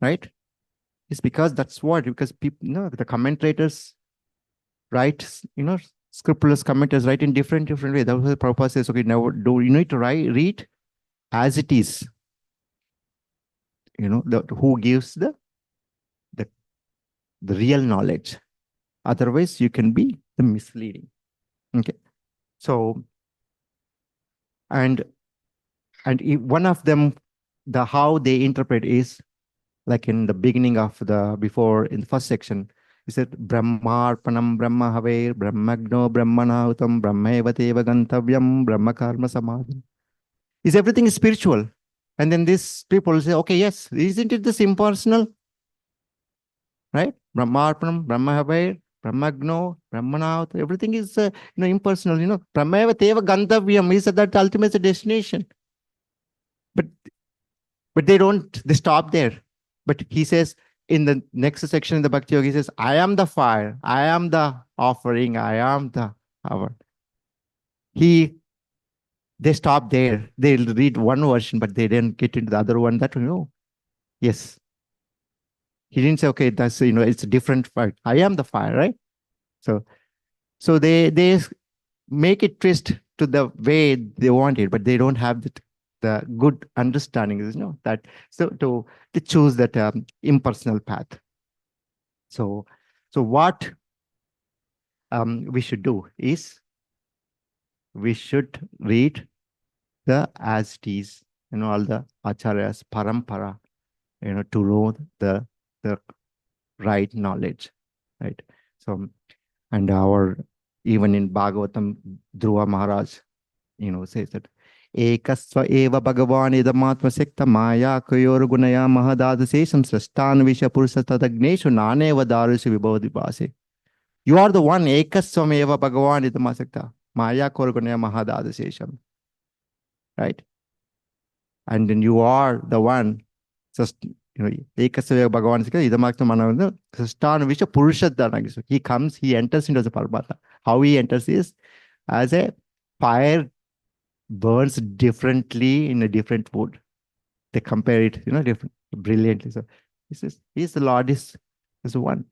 right? It's because that's what, because people, the commentators write, scrupulous commenters write in different ways. That's why Prabhupada says, okay, now you need to read as it is. Who gives the, the real knowledge. Otherwise, you can be the misleading. Okay. So, and one of them, the how they interpret is like in the beginning of before in the first section, he said, Brahmarpanam Brahma Haver, Brahmagno Brahmanautam, Brahmaevateva Gantavyam, Brahma Karma Samadhi. Is everything spiritual? And then these people say, okay, yes, isn't it this impersonal? Right? Brahmarpanam, Brahma Haver, Brahmagno, Brahmanaut, everything is impersonal. Brahmaevateva Gantavyam is that ultimate destination. But they stop there. But he says in the next section in the Bhakti Yoga, he says, I am the fire, I am the offering, I am the hour. They stop there. They'll read one version, but they didn't get into the other one. That yes. He didn't say, okay, that's it's a different fire. I am the fire, right? So they make it twist to the way they want it, but they don't have the good understanding, that so to choose that impersonal path. So what we should do is we should read the as it is, all the acharyas, parampara, to know the right knowledge, right? So, and even in Bhagavatam, Dhruva Maharaj, says that Ekasva eva Bhagavan idamatma sekta maya kayor gunaya mahadadasesam srastan visha purusha tadagneshu naneva darusu vibodhibase. You are the one, Ekasva eva Bhagavan idamasekta maya kayor gunaya mahadadasesam. Right? And then you are the one, just, Ekasva eva Bhagavan idamatma manavana srastan visha purusha tadagneshu. He comes, he enters into the Parvata. How he enters is as a fire burns differently in a different wood. They compare it, different, brilliantly. So he says, he's the Lord is one.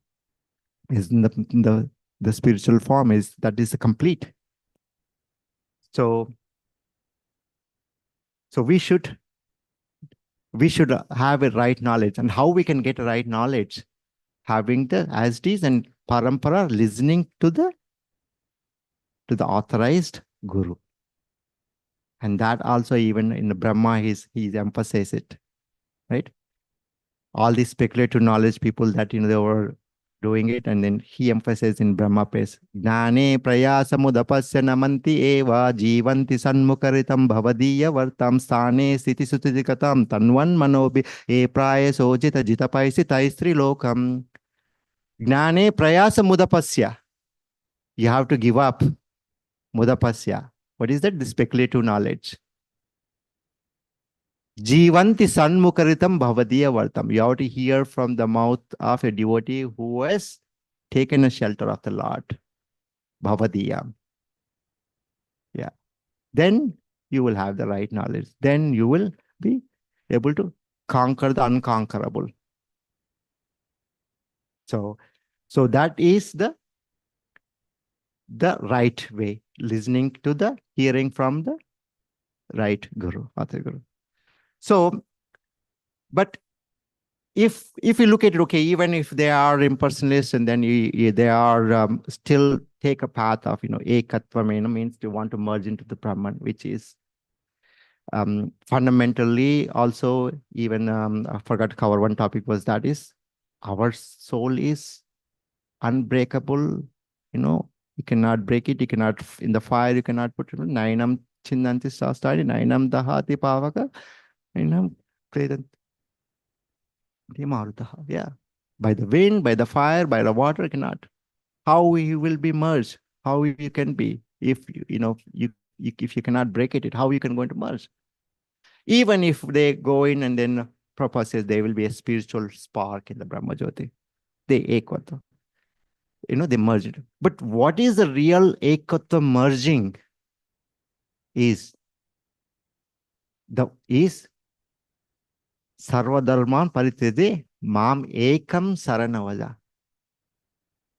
Is in the spiritual form that is complete. So we should have a right knowledge. And how we can get a right knowledge? Having the as it is and parampara, listening to the authorized guru. And that also, even in the Brahma, he's emphasized it, right? All these speculative knowledge people that, they were doing it. And then he emphasized in Brahma Pace, Gnane prayasamudapasya namanti eva jivanti sanmukaritam bhavadiya vartam sthane sthiti sutitikatam tanvan manobi e praya sojita jitapaisi taistri lokam. Gnane prayasamudapasya. You have to give up mudapasya. What is that? The speculative knowledge. Jivanti sanmukaritam bhavadiya vartam. You have to hear from the mouth of a devotee who has taken a shelter of the Lord. Bhavadiya. Yeah. Then you will have the right knowledge. Then you will be able to conquer the unconquerable. So that is the right way. Listening to the hearing from the right guru, Atha Guru. So, but if you look at it, okay, even if they are impersonalists and then they are still take a path of, ekatva, means they want to merge into the Brahman, which is fundamentally also, even I forgot to cover one topic, was that is our soul is unbreakable, you cannot break it, you cannot, in the fire, you cannot put it, nainam chinnanti sastari, nainam dahati pavaka, nainam predanti. Yeah. By the wind, by the fire, by the water, cannot. How we will be merged? How you can be? If if you cannot break it, how you can go into merge? Even if they go in and then Prabhupada says there will be a spiritual spark in the Brahma Jyoti. They ekatva. They merged. But what is the real ekatva merging? Is sarvadharman paritede mam ekam saranavaja.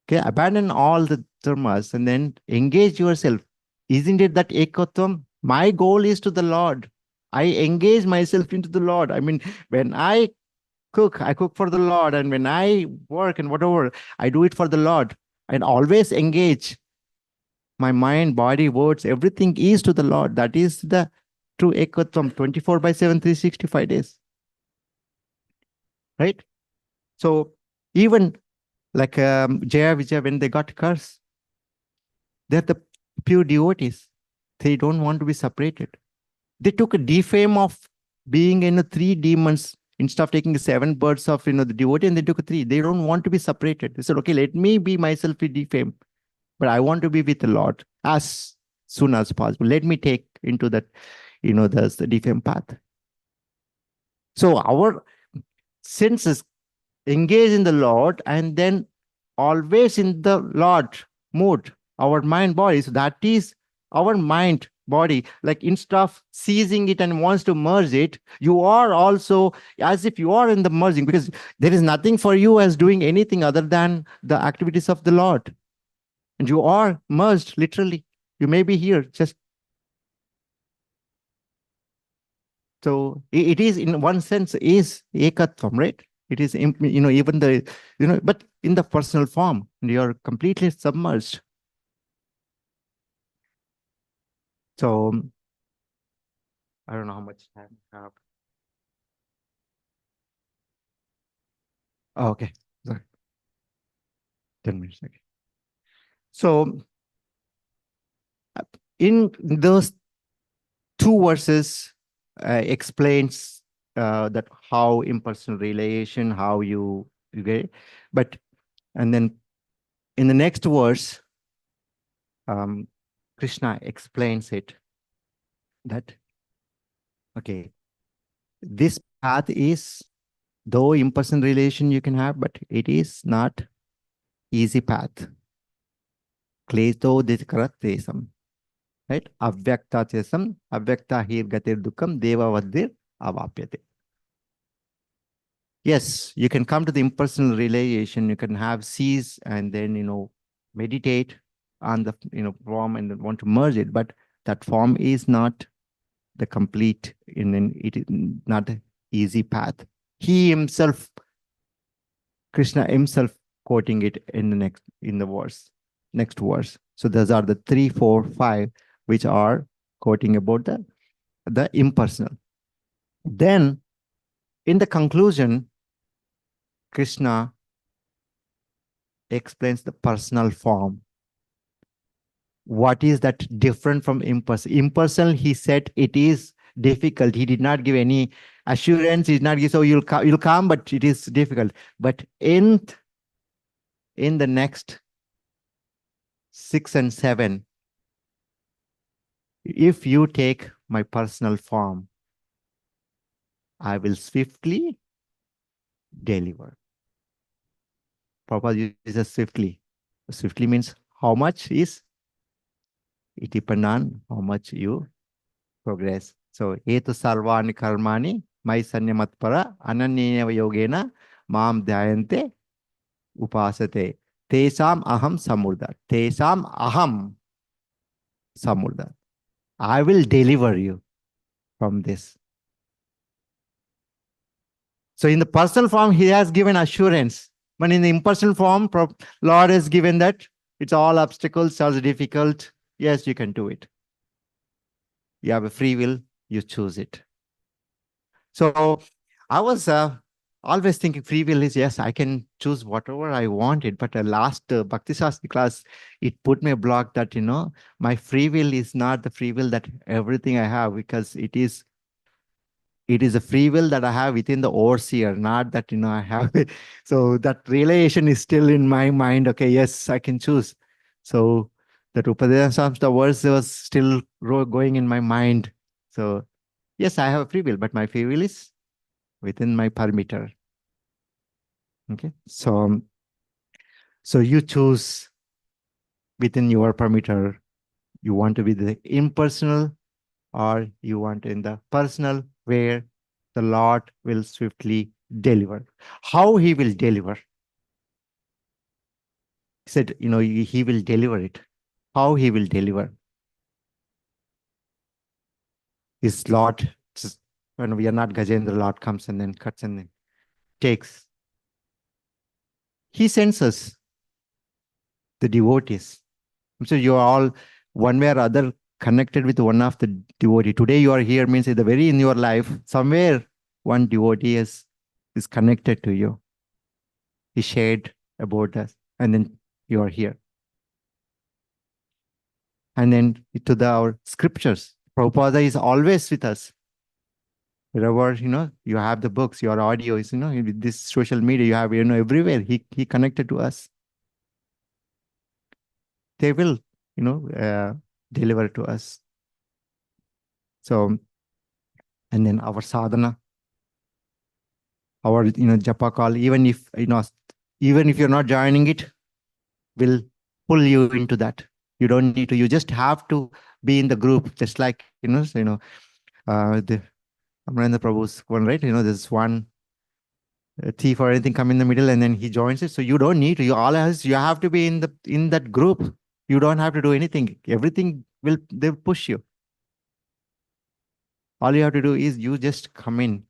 Okay, abandon all the dharmas and then engage yourself. Isn't it that ekatvam? My goal is to the Lord. I engage myself into the Lord. I mean, when I cook for the Lord. And when I work and whatever, I do it for the Lord. And always engage my mind, body, words, everything is to the Lord. That is the true ekatvam, 24/7, 365 days. Right? So even like Jaya Vijaya, when they got cursed, they're the pure devotees. They don't want to be separated. They took a defame of being in 3 demons instead of taking 7 birds of the devotee, and they took 3. They don't want to be separated. They said, okay, let me be myself with defame, but I want to be with the Lord as soon as possible. Let me take into that, the defame path. So our senses engage in the Lord and then always in the Lord mood, our mind body. So that is our mind body. Like instead of seizing it and wants to merge it, you are also as if you are in the merging, because there is nothing for you as doing anything other than the activities of the Lord. And you are merged, literally. You may be here, just. So it is, in one sense, is ekatvam, right? It is, even the, but in the personal form, you are completely submerged. So I don't know how much time I have. Oh, okay. Sorry. 10 minutes. Okay. So in those 2 verses explains that how impersonal relation, how you get it. But, and then in the next verse, Krishna explains it that, okay, this path is, though impersonal relation you can have, but it is not easy path. Kleto ditkarattesam. Right? Avyakta chesam, avyakta hir gatir dukam, deva vadir avapyate. Yes, you can come to the impersonal realization, you can have cease and then, meditate on the, form and want to merge it, but that form is not the complete, it is not an easy path. He himself, Krishna himself quoting it in the next verse. So those are the 3, 4, 5, which are quoting about the impersonal. Then in the conclusion, Krishna explains the personal form. What is that different from impersonal? Impersonal, he said it is difficult. He did not give any assurance. He did not give, so you'll come, but it is difficult. But in the next 6 and 7, if you take my personal form, I will swiftly deliver. Prabhupada uses swiftly. Swiftly means how much is, it depends on how much you progress. So, etu sarvani karmani, mai sanyamatpara, ananyeva yogena, mam dhyayante, upasate. Tesam aham samurdha. Tesam aham samurdha. I will deliver you from this. So in the personal form, he has given assurance. But in the impersonal form, Lord has given that it's all obstacles, all difficult. Yes, you can do it. You have a free will, you choose it. So I was always thinking free will is, yes, I can choose whatever I wanted. But the last Bhakti Shastri class, it put me a block that, my free will is not the free will that everything I have, because it is a free will that I have within the overseer, not that, I have. So that realization is still in my mind. Okay, yes, I can choose. So that Upadhyaya the verse was still going in my mind. So yes, I have a free will, but my free will is within my perimeter. Okay. So you choose within your perimeter, you want to be the impersonal or you want in the personal where the Lord will swiftly deliver. How he will deliver? He said, he will deliver it. How he will deliver? His Lord, when we are not Gajendra, Lord comes and then cuts and then takes. He sends us, the devotees. So you are all one way or other connected with one of the devotee. Today you are here means at the very in your life, somewhere one devotee is connected to you. He shared about us, and then you are here. And then our scriptures. Prabhupada is always with us. Wherever, you have the books, your audio is, with this social media, you have, everywhere. He connected to us. They will, deliver to us. So, and then our sadhana, our, japa call, even if you're not joining it, will pull you into that. You don't need to, you just have to be in the group, just like, the Amarendra Prabhu's one, right? There's one thief or anything come in the middle and then he joins it. So you don't need to, you have to be in that group. You don't have to do anything. Everything they'll push you. All you have to do is you just come in.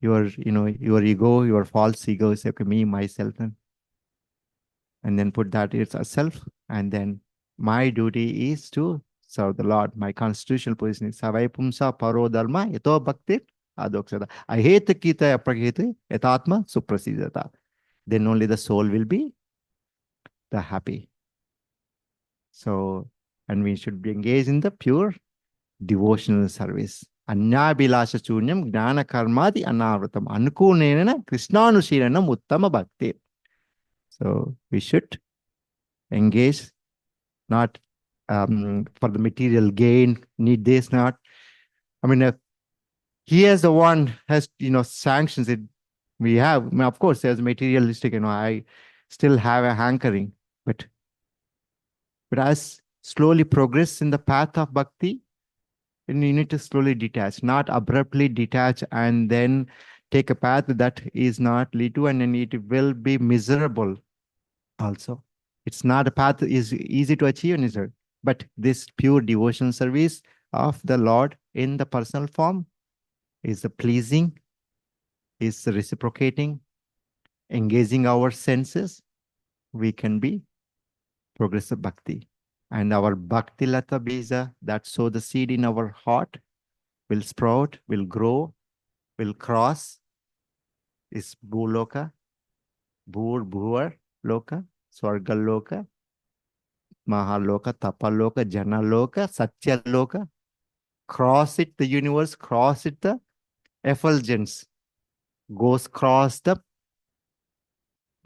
Your ego, your false ego is okay, me, myself, and then put that it's a self. And then my duty is to serve the Lord. My constitutional position is Savai Pumsa Paro Dharma Yato Bhakti Adoksada. I hate the Kita Aprakita Yatatma Suprasidata. Then only the soul will be the happy. So, and we should be engaged in the pure devotional service. Anyabilasha Chunyam Gnana Karmadi Anavratam Anukunena Krishnanushiranam Uttama Bhakti. So we should engage not for the material gain, need this, not. I mean, he is the one has, sanctions it. We have, I mean, of course, there's materialistic, I still have a hankering, but as slowly progress in the path of bhakti, and you need to slowly detach, not abruptly detach and then take a path that is not lead to, and then it will be miserable also. It's not a path is easy to achieve, but this pure devotion service of the Lord in the personal form is the pleasing, is the reciprocating, engaging our senses. We can be progressive bhakti. And our bhakti lata bija that sow the seed in our heart will sprout, will grow, will cross is bhuloka, bhuvar loka, swarga loka, mahaloka, tapaloka, janaloka, satyaloka. Cross it, the universe, cross it, the effulgence, goes cross the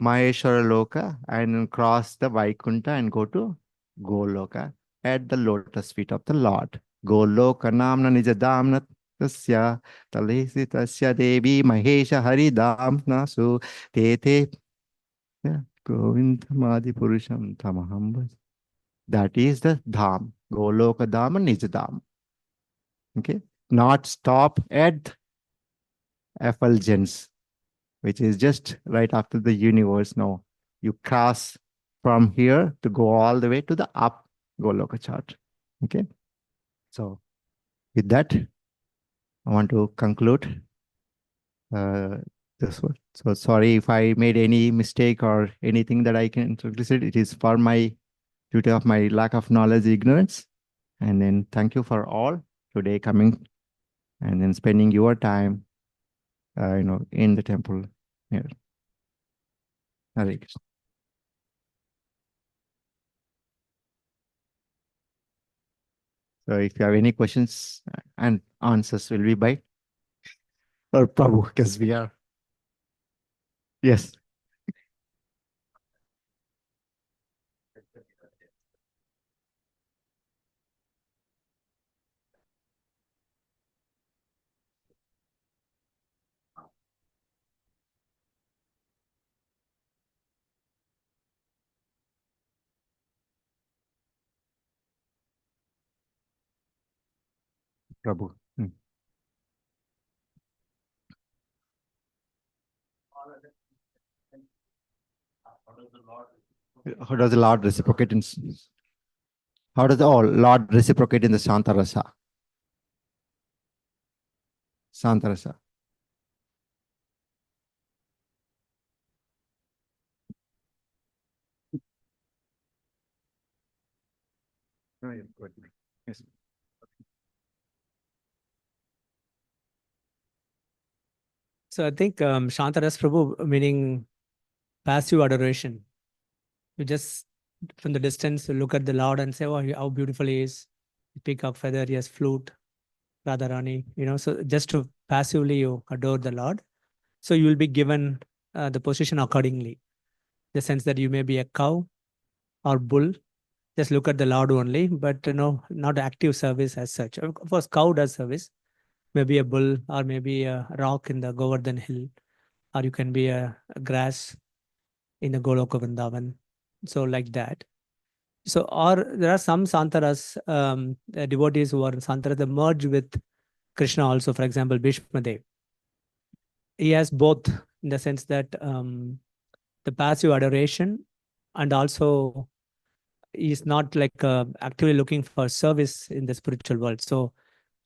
Maheshwara Loka and cross the Vaikunta and go to Goloka at the lotus feet of the Lord. Goloka namna nijadamna tasya talesi tasya devi mahesha haridamna su tete govindamadi purusham tamaham. That is the dham. Goloka dham and nijadam. Okay. Not stop at effulgence, which is just right after the universe. No, you cross from here to go all the way to the up Goloka chart. Okay. So with that, I want to conclude this one. So sorry if I made any mistake or anything that I can implicit. It is for my due of my lack of knowledge, ignorance. And then thank you for all today coming and then spending your time, in the temple here. Hare Krishna. So if you have any questions and answers will be by or Prabhu, because we are. Yes. Prabhu. How does the Lord reciprocate in how does the Lord reciprocate in the Santarasa? Santarasa. Oh, yeah, good. Yes. So I think Shantaras Prabhu meaning passive adoration. You just from the distance you look at the Lord and say, "Oh, how beautiful he is!" You pick up feather, yes, flute, Radharani. So just to passively you adore the Lord. So you will be given the position accordingly. The sense that you may be a cow or bull. Just look at the Lord only, but not active service as such. Of course, cow does service. Maybe a bull or maybe a rock in the Govardhan hill, or you can be a grass in the Goloka Vrindavan. So like that. So, or there are some Santaras, devotees who are Santaras, they merge with Krishna also. For example, Bhishma Dev. He has both in the sense that the passive adoration and also he is not like actively looking for service in the spiritual world. So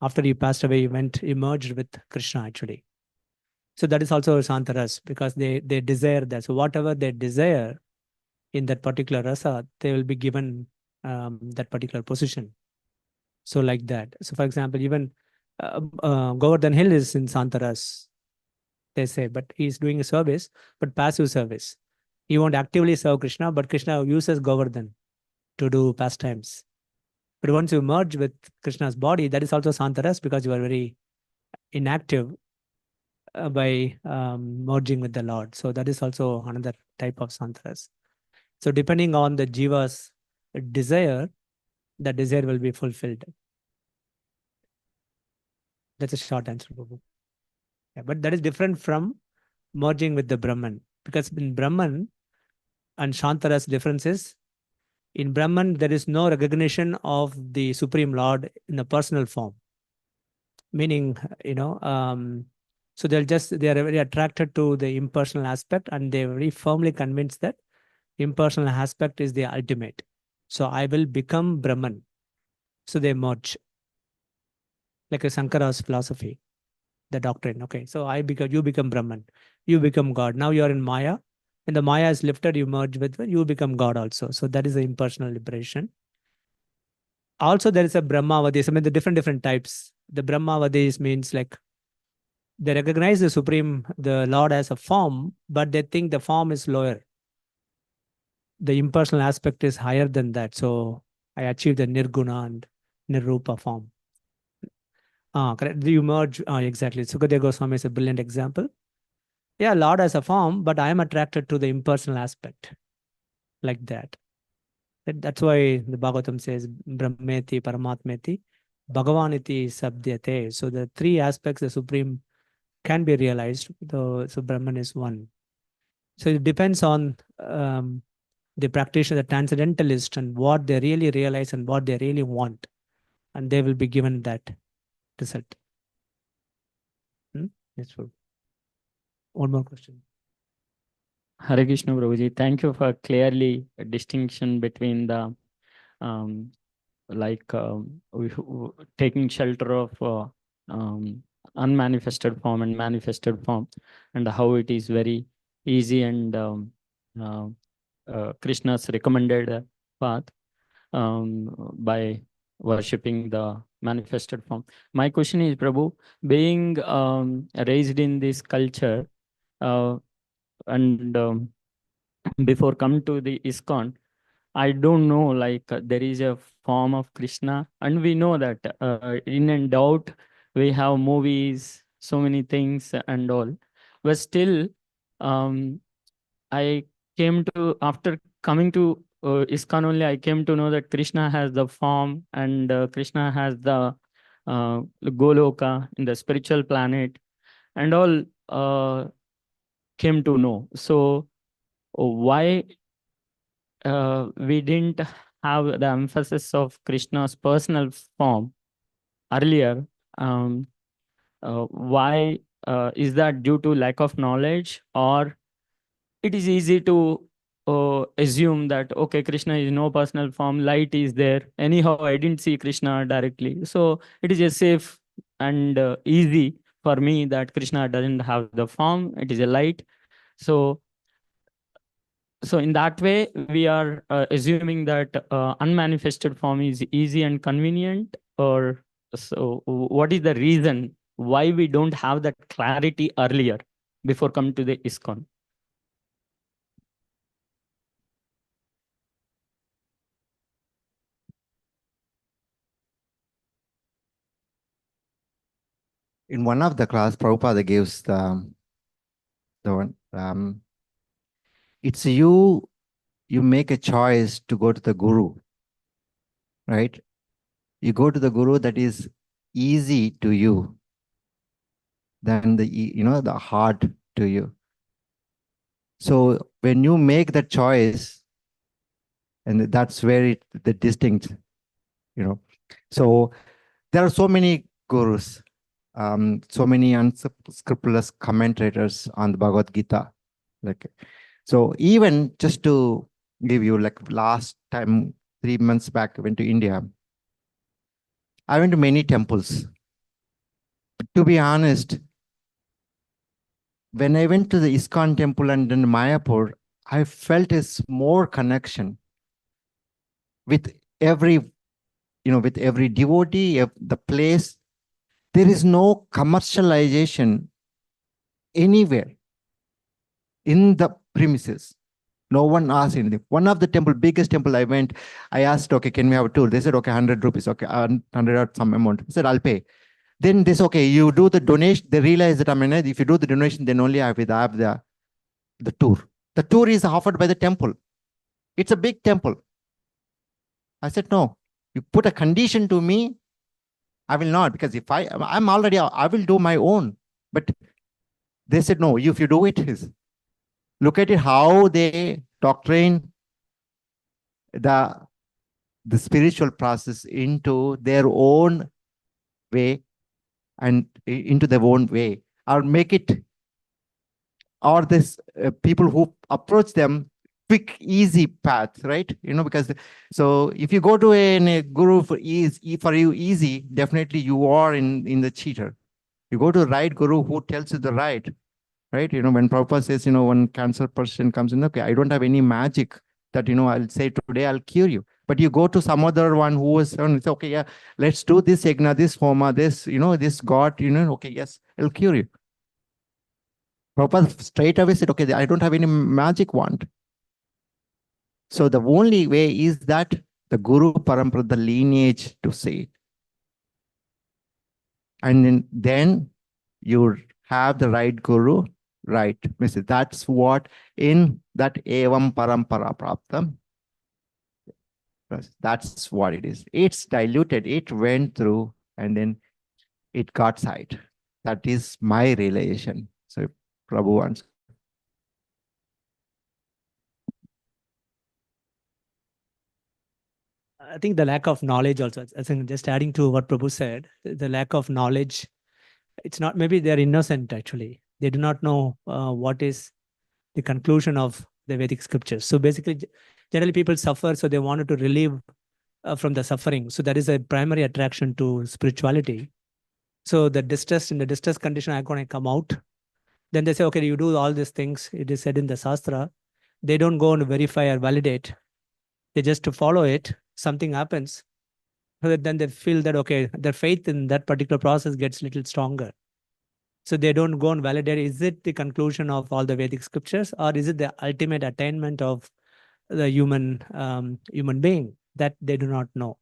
after he passed away, he merged with Krishna actually. So that is also Santaras because they desire that. So whatever they desire in that particular rasa, they will be given that particular position. So like that. So for example, even Govardhan Hill is in Santaras, they say, but he's doing a service, but passive service. He won't actively serve Krishna, but Krishna uses Govardhan to do pastimes. But once you merge with Krishna's body, that is also Santaras because you are very inactive by merging with the Lord. So that is also another type of Santaras. So depending on the jiva's desire, the desire will be fulfilled. That's a short answer, Babu. Yeah, but that is different from merging with the Brahman. Because in Brahman and Shantaras difference is, in Brahman, there is no recognition of the Supreme Lord in a personal form. Meaning, so they are very attracted to the impersonal aspect and they're very firmly convinced that impersonal aspect is the ultimate. So I will become Brahman. So they merge, like a Sankara's philosophy, the doctrine. Okay, so you become Brahman, you become God. Now you are in Maya. When the Maya is lifted, you merge with, you become God also. So that is the impersonal liberation. Also, there is a Brahmavadis. I mean, the different types. The Brahmavadis means like they recognize the Lord as a form, but they think the form is lower. The impersonal aspect is higher than that. So I achieve the Nirguna and Nirupa form. Correct. You merge. Exactly. Sukadeva Goswami is a brilliant example. Yeah, Lord as a form, but I am attracted to the impersonal aspect. Like that. That's why the Bhagavatam says, Brahmeti, Paramatmeti, Bhagavaniti, Sabdyate. So the three aspects, the Supreme can be realized. So Brahman is one. So it depends on the practitioner, the transcendentalist, and what they really realize and what they really want. And they will be given that result. Yes, sir. One more question. Hare Krishna Prabhuji, thank you for clearly a distinction between the um, taking shelter of unmanifested form and manifested form, and how it is very easy and uh, Krishna's recommended path by worshipping the manifested form. My question is, Prabhu, being raised in this culture and before come to the ISKCON, I don't know, there is a form of Krishna, and we know that in and doubt we have movies, so many things and all. But still, um, I came to, after coming to ISKCON only, I came to know that Krishna has the form and Krishna has the Goloka in the spiritual planet and all came to know. So why we didn't have the emphasis of Krishna's personal form earlier, Um, why is that due to lack of knowledge, or it is easy to assume that okay, Krishna is no personal form, light is there. Anyhow, I didn't see Krishna directly, so it is a safe and easy for me that Krishna doesn't have the form. It is a light. So in that way, we are assuming that unmanifested form is easy and convenient. Or so, what is the reason why we don't have that clarity earlier before coming to the ISKCON? In one of the class, Prabhupada gives the one, it's you make a choice to go to the Guru, right? You go to the Guru that is easy to you than the hard to you. So when you make that choice, and that's where the distinct, So there are so many gurus, so many unscrupulous commentators on the Bhagavad Gita. So even just to give you, last time, 3 months back, I went to India. I went to many temples. But to be honest, when I went to the ISKCON temple and in Mayapur, I felt a more connection with every, with every devotee, the place. There is no commercialization anywhere in the premises. No one asked anything. One of the biggest temple I went, I asked, okay, can we have a tour? They said, okay, 100 rupees. Okay, 100 or some amount. I said, I'll pay. Then they said, okay, you do the donation. They realize that, if you do the donation, then only I have the tour. The tour is offered by the temple. It's a big temple. I said, no, you put a condition to me, I will not, because if I'm already, I will do my own. But they said, no, if you do it, look at it, how they doctrine the spiritual process into their own way and into their own way, or make it, or this people who approach them quick, easy path, right? Because so if you go to a guru for you easy, definitely you are in the cheater. You go to the right guru who tells you the right. When Prabhupada says, one cancer person comes in, okay, I don't have any magic that, I'll say today I'll cure you. But you go to some other one who is, it's okay, yeah, let's do this yagna, this homa, this, this god, okay, yes, I'll cure you. Prabhupada straight away said, okay, I don't have any magic wand. So the only way is that the Guru Parampara, the lineage to say it. And then you have the right Guru, right? That's what in that Evam Parampara Praptam. That's what it is. It's diluted. It went through and then it got sight. That is my realization. So Prabhu wants. I think the lack of knowledge also, I think just adding to what Prabhu said, the lack of knowledge, it's not, maybe they're innocent actually. They do not know what is the conclusion of the Vedic scriptures. So basically, generally people suffer, so they wanted to relieve from the suffering. So that is a primary attraction to spirituality. So in the distress condition, I'm going to come out. Then they say, okay, you do all these things. It is said in the Shastra. They don't go and verify or validate. They just to follow it. Something happens. So then they feel that, okay, their faith in that particular process gets a little stronger. So they don't go and validate, is it the conclusion of all the Vedic scriptures, or is it the ultimate attainment of the human being? That they do not know.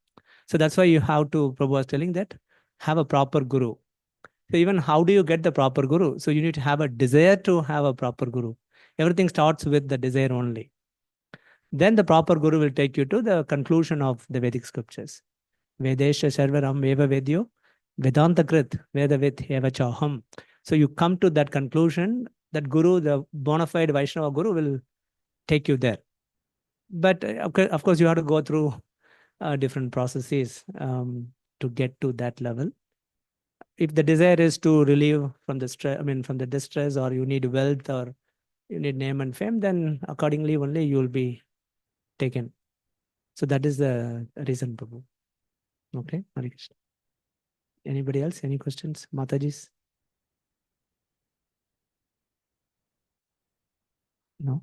So that's why you have to, Prabhu was telling that, have a proper guru. So even how do you get the proper guru? So you need to have a desire to have a proper guru. Everything starts with the desire only. Then the proper guru will take you to the conclusion of the Vedic scriptures. Vedesha Sarvaram Veva Vedyo Vedanta Krit Vedavid Eva Chaham. So you come to that conclusion, that guru, the bona fide Vaishnava guru, will take you there. But of course, you have to go through different processes to get to that level. if the desire is to relieve from the stress, I mean, from the distress, or you need wealth, or you need name and fame, then accordingly only you will be taken. So that is the reason, Prabhu. Okay, Hare Krishna. Anybody else? Any questions? Mataji's? No?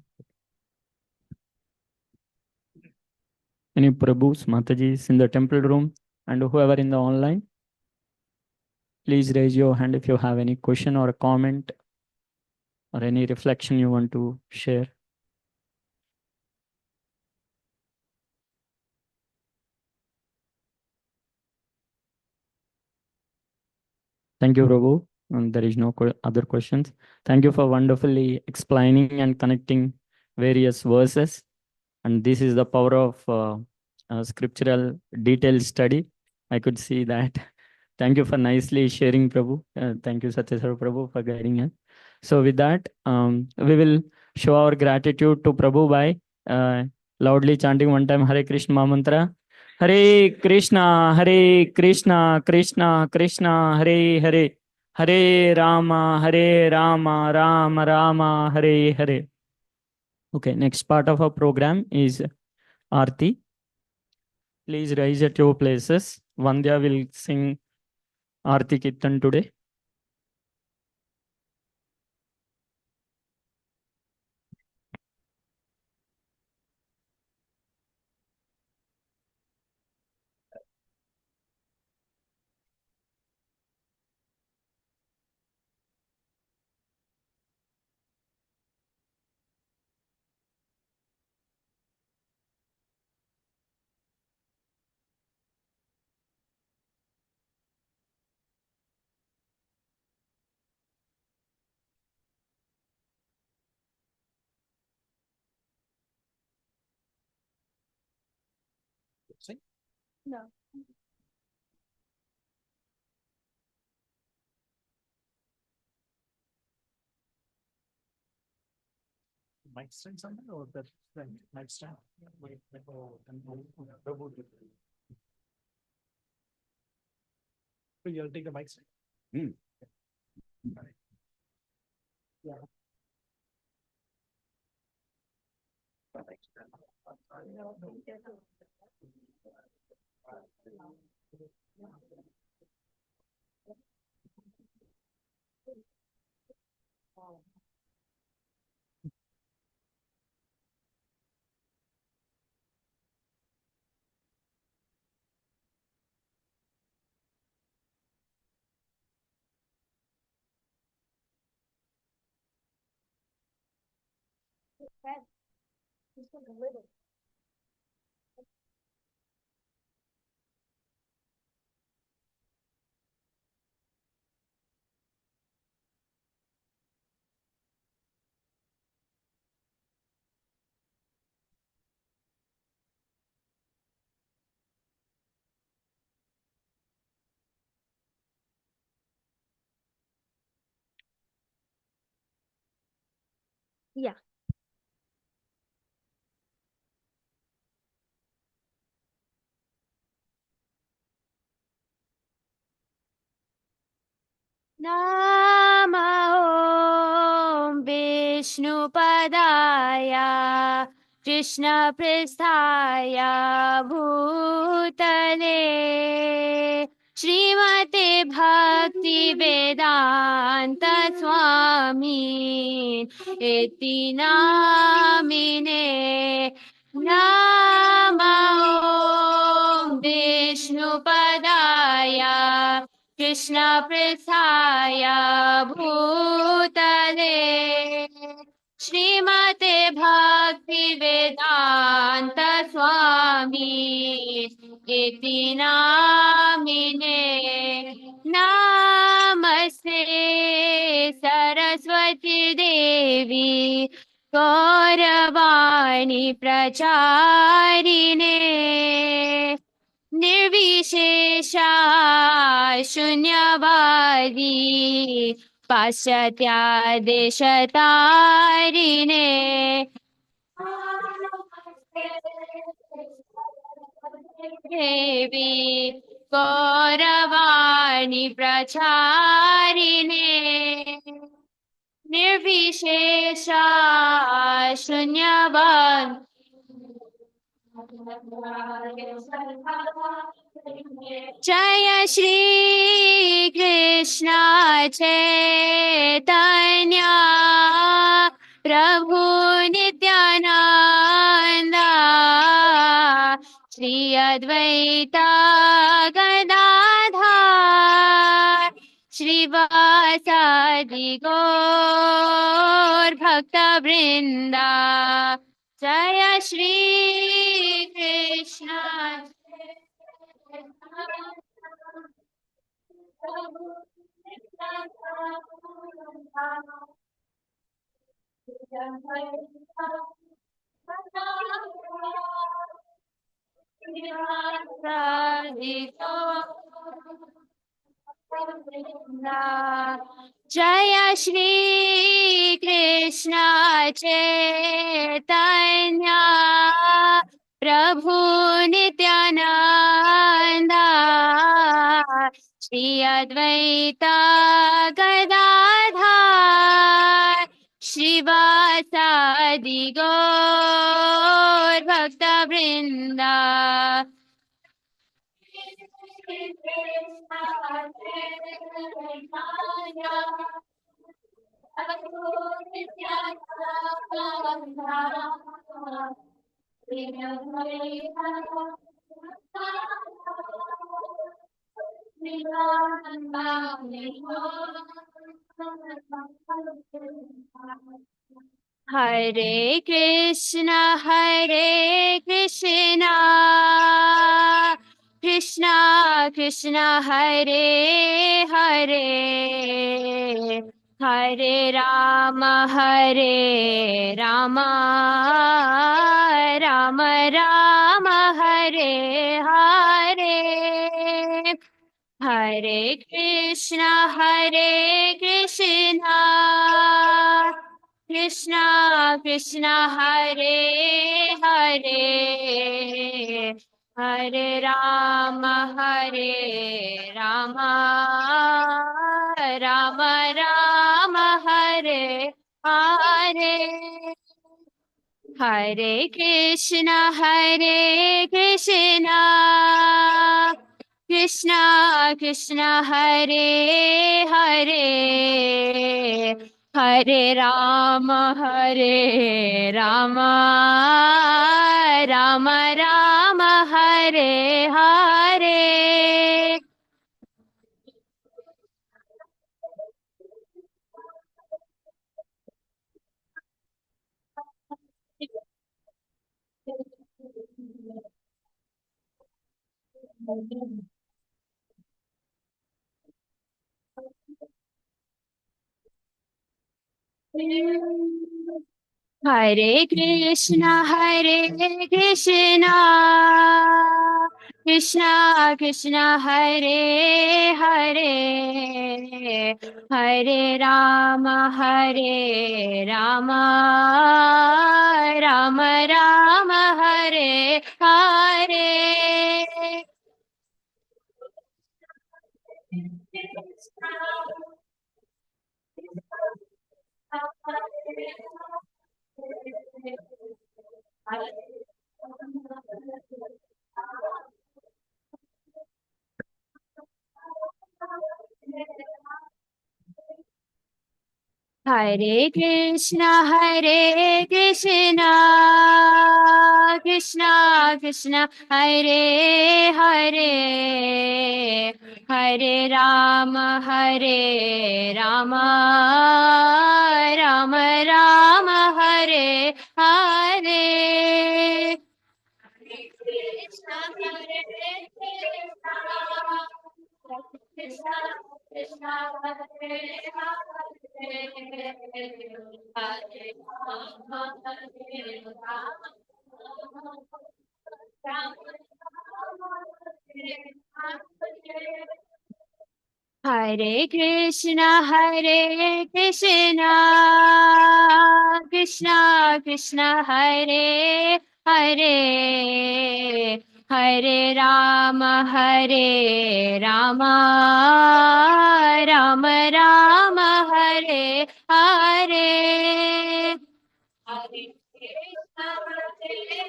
Any Prabhus, Matajis in the temple room and whoever in the online? Please raise your hand if you have any question or a comment or any reflection you want to share. Thank you, Prabhu. And there is no other questions. Thank you for wonderfully explaining and connecting various verses. And this is the power of scriptural detailed study. I could see that. Thank you for nicely sharing, Prabhu. Thank you, Satyasar Prabhu, for guiding us. So with that, we will show our gratitude to Prabhu by loudly chanting one time Hare Krishna mantra. Hare Krishna, Hare Krishna, Krishna Krishna, Hare Hare, Hare Rama, Rama Rama, Hare Hare. Okay, next part of our program is Arati. Please rise at your places. Vandya will sing Arati Kirtan today. No. Mic stand somewhere, or that mic stand? You'll take the mic stand. Yeah. Yeah. Namo Vishnupadaya Krishna Prasthaya Bhutale Srimate Bhakti Vedanta Swami Iti Namine Namo Vishnupadaya Krishna Prasthaya Bhutale Srimate Bhakti Vedanta Swami Iti Namine Namaste Saraswati Devi Gauravani Pracharine निर्विशेषा शून्यवादी पाश्चात्यादेशतारिणे देवी गौरवाणी प्रचारिणे निर्विशेषा शून्यवाद जय श्री कृष्ण चैतन्य प्रभु नित्यानंद श्री अद्वैता गदाधर श्रीवासादि गौर भक्त वृंदा जय श्री कृष्ण जय श्री कृष्ण चैतन्य प्रभु नित्यानंद श्री अद्वैता गदाधर श्रीवासादि गौर भक्त वृंदा Hare Krishna, Hare Krishna, Krishna Krishna, Hare Hare, Hare Rama, Hare Rama, Rama Rama, Hare Hare. Hare Krishna, Hare Krishna, Krishna Krishna, Hare Hare, Hare Rama, Hare Rama, Rama Rama, Hare Hare. Hare Krishna, Hare Krishna, Krishna Krishna, Hare Hare, Hare Rama, Hare Rama, Rama Rama, Hare Hare. Hare Krishna, Hare Krishna, Krishna Krishna, Hare Hare, Hare Rama, Hare Rama, Rama Rama, Hare Hare. Hare Krishna, Hare Krishna, Krishna Krishna, Hare Hare, Hare Rama, Hare Rama, Rama Rama, Hare Hare. Krishna Krishna, Hare Hare, Hare Rama, Hare Rama, Hare Krishna, Hare Krishna, Krishna Krishna, Hare Hare, Hare Rama, Hare Rama, Rama Rama, Hare Hare. Hare Krishna, Hare Krishna,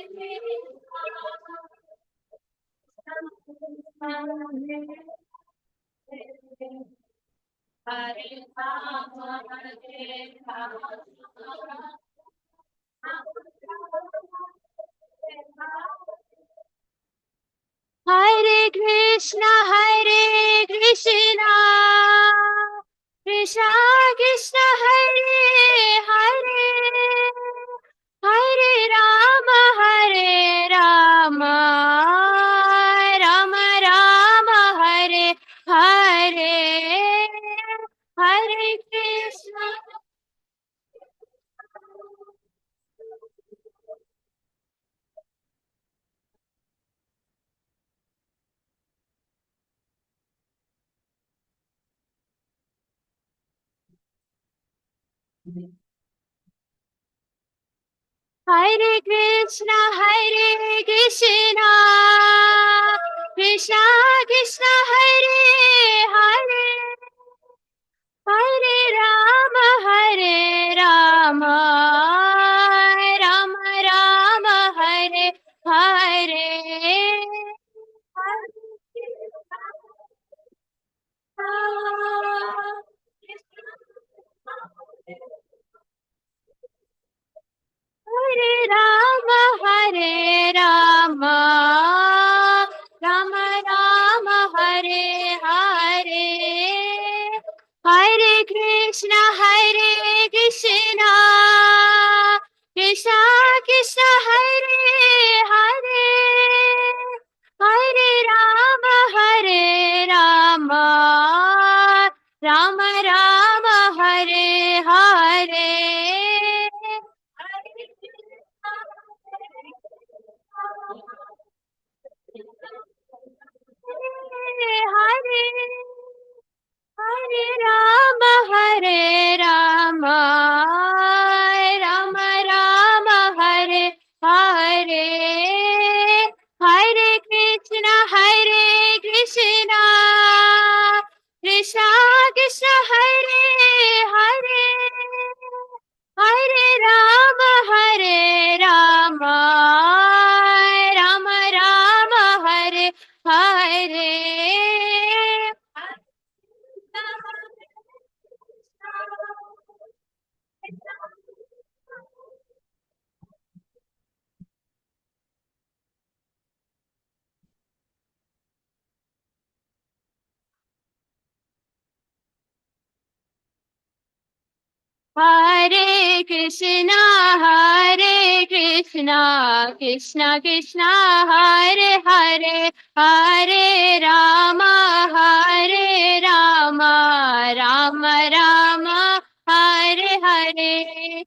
Hare Rama, Hare Rama. Hare Krishna, Hare Krishna, Krishna Krishna, Hare Hare, Hare Rama, Hare Rama, Rama Rama, Hare Hare, Hare Krishna. Hare Krishna, Hare Krishna, Krishna Krishna, Hare Hare, Hare Rama, Hare Rama, Rama Rama, Hare Hare. Hare Rama, Hare Rama, Rama Rama, Hare Hare, Hare Krishna, Hare Krishna, Krishna Krishna, Hare Hare, Hare Rama, Hare Rama, Rama Rama, Hare Hare. Hare Hare Rama, Hare Rama, Rama Rama, Hare Hare, Hare Krishna, Hare Krishna, Krishna Krishna, Hare Hare, Hare Rama, Hare Rama, Rama Rama, Hare Hare. Hare Krishna, Hare Krishna, Krishna Krishna, Hare Hare, Hare Rama, Hare Rama, Rama Rama, Hare Hare.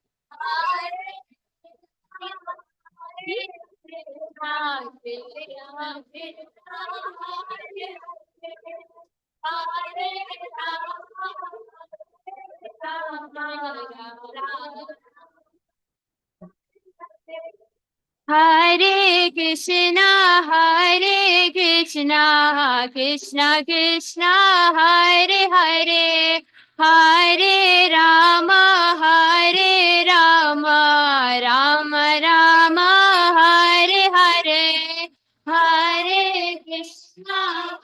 Hare Krishna, Hare Krishna, Krishna Krishna, Hare Hare, Hare Rama, Hare Rama, Rama Rama, Hare Hare, Hare Krishna,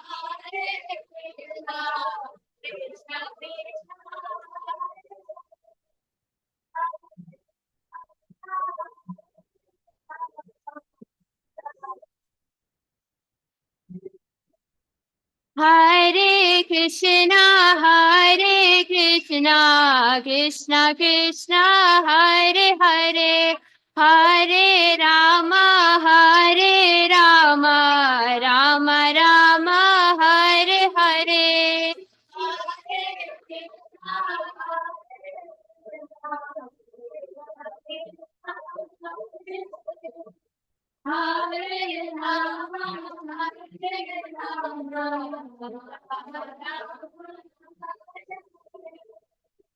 Hare Krishna, Krishna Hare Krishna, Hare Krishna, Krishna Krishna, Hare Hare, Hare Rama, Hare Rama, Rama Rama, Hare Hare. Hare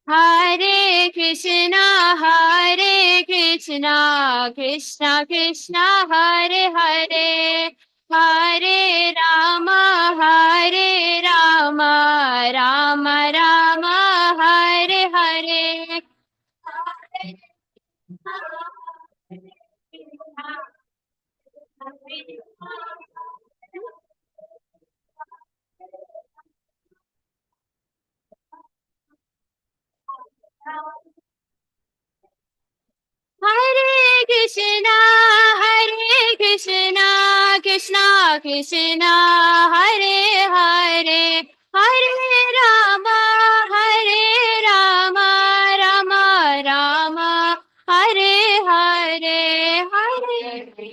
Hare Krishna, Hare Krishna, Krishna Krishna, Hare Hare, Hare Rama, Hare Rama, Rama Rama, Hare Hare. Hare Krishna, Hare Krishna, Krishna Krishna, Hare Hare, Hare Rama, Hare Rama, Rama Rama, Hare Hare, Hare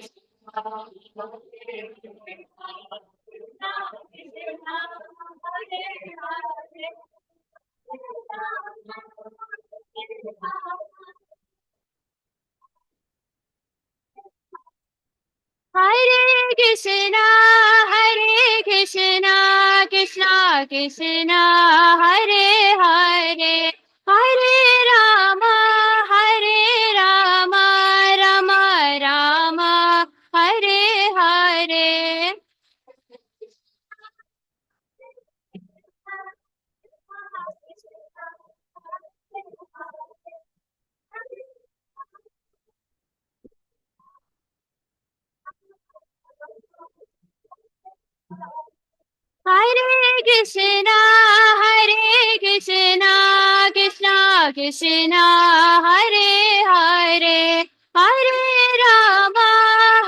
Hare Krishna, Hare Krishna, Krishna Krishna, Hare Hare, Hare Rama, Hare Rama, Rama Rama, Hare Hare. Hare Krishna, Hare Krishna, Krishna Krishna, Hare Hare, Hare Rama,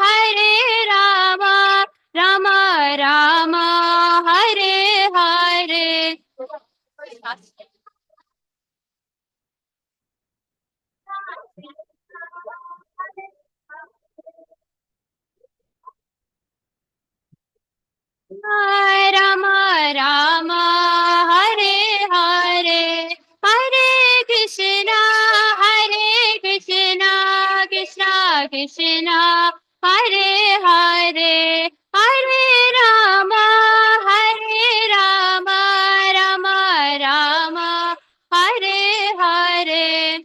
Hare Rama, Rama Rama, Hare Hare. Rama Rama, Hare Hare, Hare Krishna, Hare Krishna, Krishna Krishna, Hare Hare, Hare Rama, Hare Rama, Rama Rama, Hare Hare.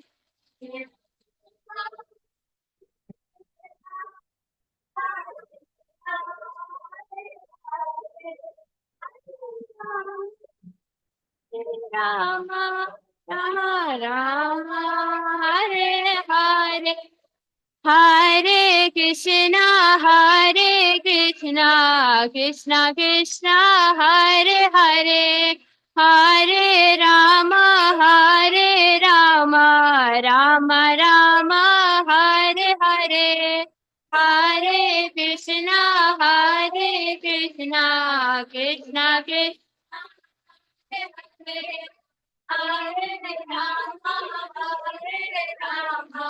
Rama, Rama Rama, Hare Hare, Hare Krishna, Hare Krishna, Krishna Krishna, Hare Hare, Hare Rama, Hare Rama, Rama Rama, Hare Hare, Hare Krishna, Hare Krishna, Krishna Krishna, Hare Rama, Hare Rama,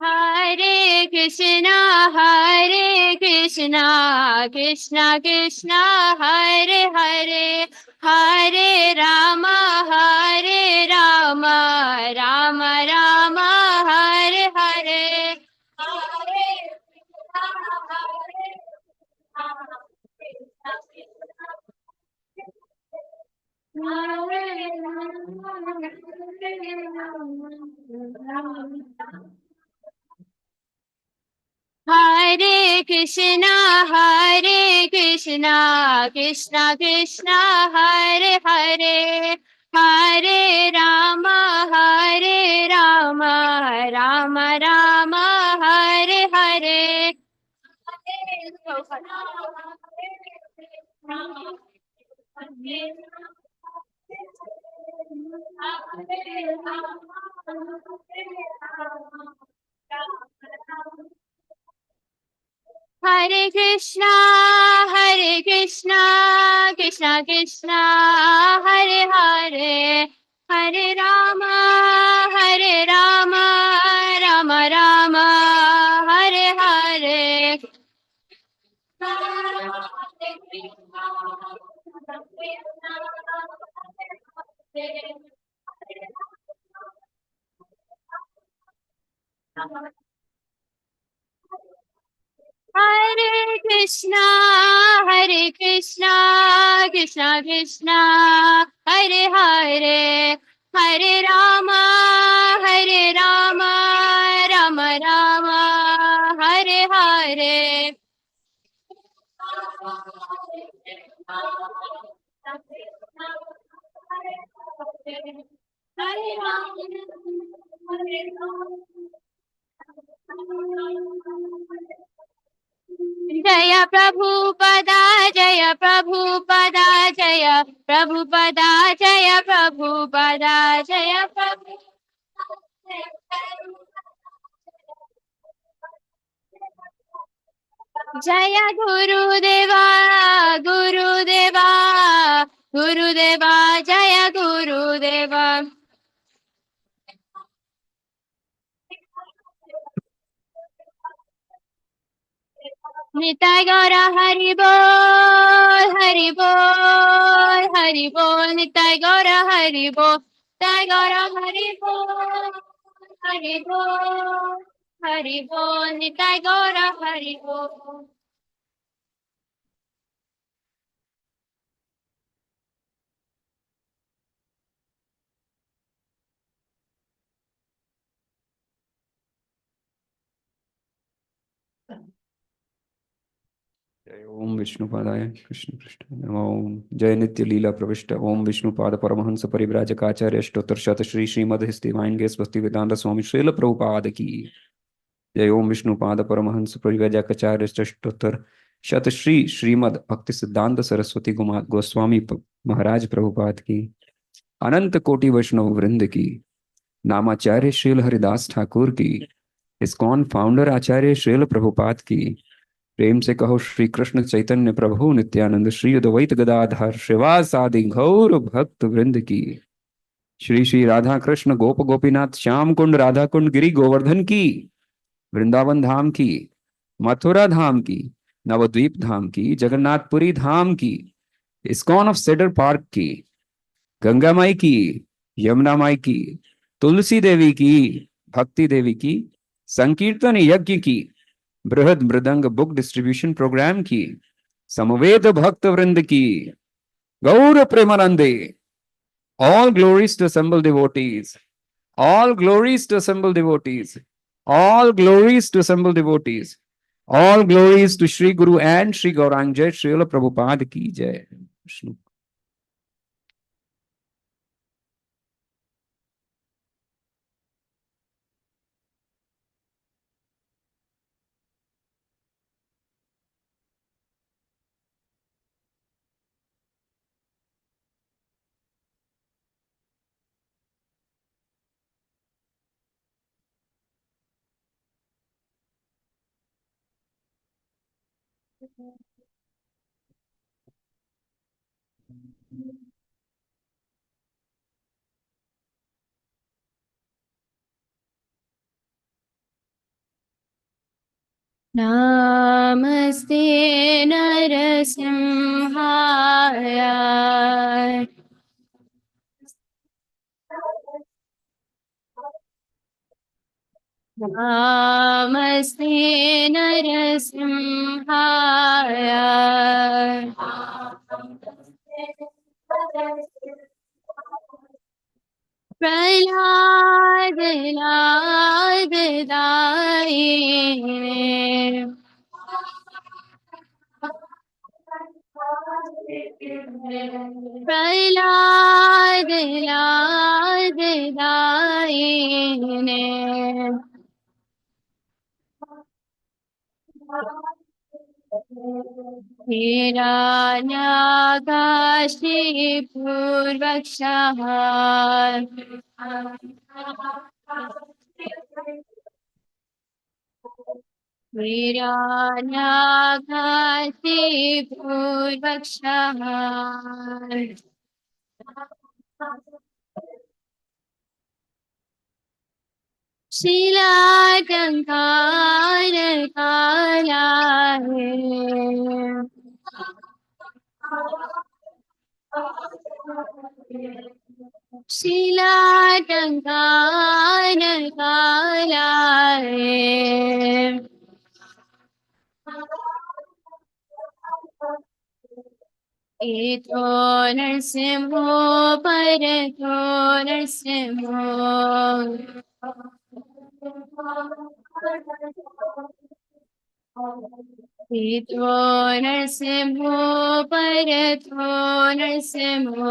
Hare Krishna, Hare Krishna, Krishna Krishna, Hare Hare, Hare Rama, Hare Rama, Rama Rama, Hare Hare, Hare Hare Krishna, Hare Krishna, Krishna Krishna, Hare Hare, Hare Rama, Hare Rama, Rama Rama, Hare Hare. Hare Krishna, Hare Krishna, Krishna Krishna, Hare Hare, Hare Rama, Hare Rama, Rama Rama, Hare Hare. Hare Krishna, Hare Krishna, Krishna Krishna, Hare Hare, Hare Rama, Hare Rama, Rama Rama, Hare Ram, Hare Ram. Jaya Prabhupada, Jaya Prabhupada, Jaya Prabhupada, Jaya Prabhupada, Jaya Prabhupada. Jaya Gurudeva, Gurudeva, Gurudeva, Jaya Gurudeva. Nitai Gaura Hari Bol, Hari Bol, Hari Bol, Nitai Gaura Hari Bol, Nitai Gaura Hari Bol, Hari Bol, Hari Bol, Nitai Gaura Hari Bol. जय ओम विष्णुपादाय कृष्ण पृष्ठाय नमः ओम जय नित्य लीला प्रविष्ट ओम विष्णुपाद परमहंस परिव्राजकाचार्य अष्टोत्तर शत श्री श्रीमद हिस्तिवाइन भक्ति वेदांत स्वामी श्रील प्रभुपाद की जय ओम विष्णुपाद परमहंस परिव्राजकाचार्य अष्टोत्तर शत श्री श्रीमद भक्ति सिद्धांत सरस्वती गोस्वामी महाराज प्रभुपाद की अनंत कोटि वैष्णव वृंद की नामाचार्य श्रील हरिदास ठाकुर की इस्कॉन फाउंडर आचार्य श्रील प्रभुपाद की प्रेम से कहो श्री कृष्ण चैतन्य प्रभु नित्यानंद श्री अद्वैत गदाधर श्रीवास आदि गौर भक्त वृंद की श्री श्री राधा कृष्ण गोप गोपीनाथ श्याम कुंड राधा कुंड गिरी गोवर्धन की वृंदावन धाम की मथुरा धाम की नवद्वीप धाम की जगन्नाथपुरी धाम की इस्कॉन ऑफ सेडर पार्क की गंगा माई की यमुना माई की तुलसी देवी की भक्ति देवी की संकीर्तन यज्ञ की बृहद मृदंग बुक डिस्ट्रीब्यूशन प्रोग्राम की समवेत भक्त वृंद की गौर प्रेमानंदे all glories to assemble devotees all glories to assemble devotees all glories to assemble devotees all glories to Shri Guru and Shri Gaurang Jai Srila Prabhupada ki jai Vishnu. Namaste Narasimhaya. Namaste Narasimhaya. Prahlad Lad Daine. Prahlad Lad Daine. Hiranyakashi Purvakshaha. Hiranyakashi Purvakshaha. Shilajankar kala hai. Shilajankar kala hai. Ito narsimho parato narsimho. Ito narsimho parato narsimho.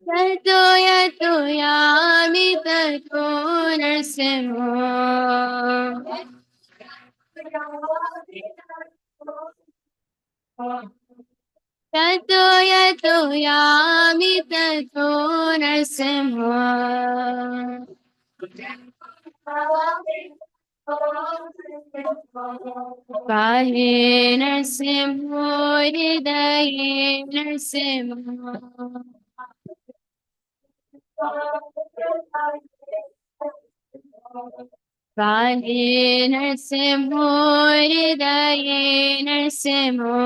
यतो यतो यामि ततो नरसिंहो यतो यतो यामि ततो नरसिंहो काहे नरसिंहो हृदये नरसिंहो काहे नरसिंहो हृदये नरसिंहो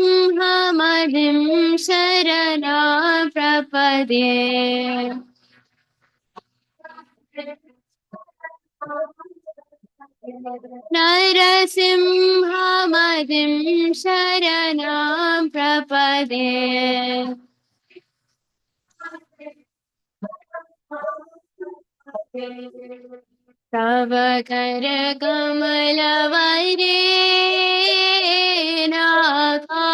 नरसिंहमदिं शरणा प्रपदे नरसिंहमदिं शरणं प्रपदे तव कर कमलवरे नाथा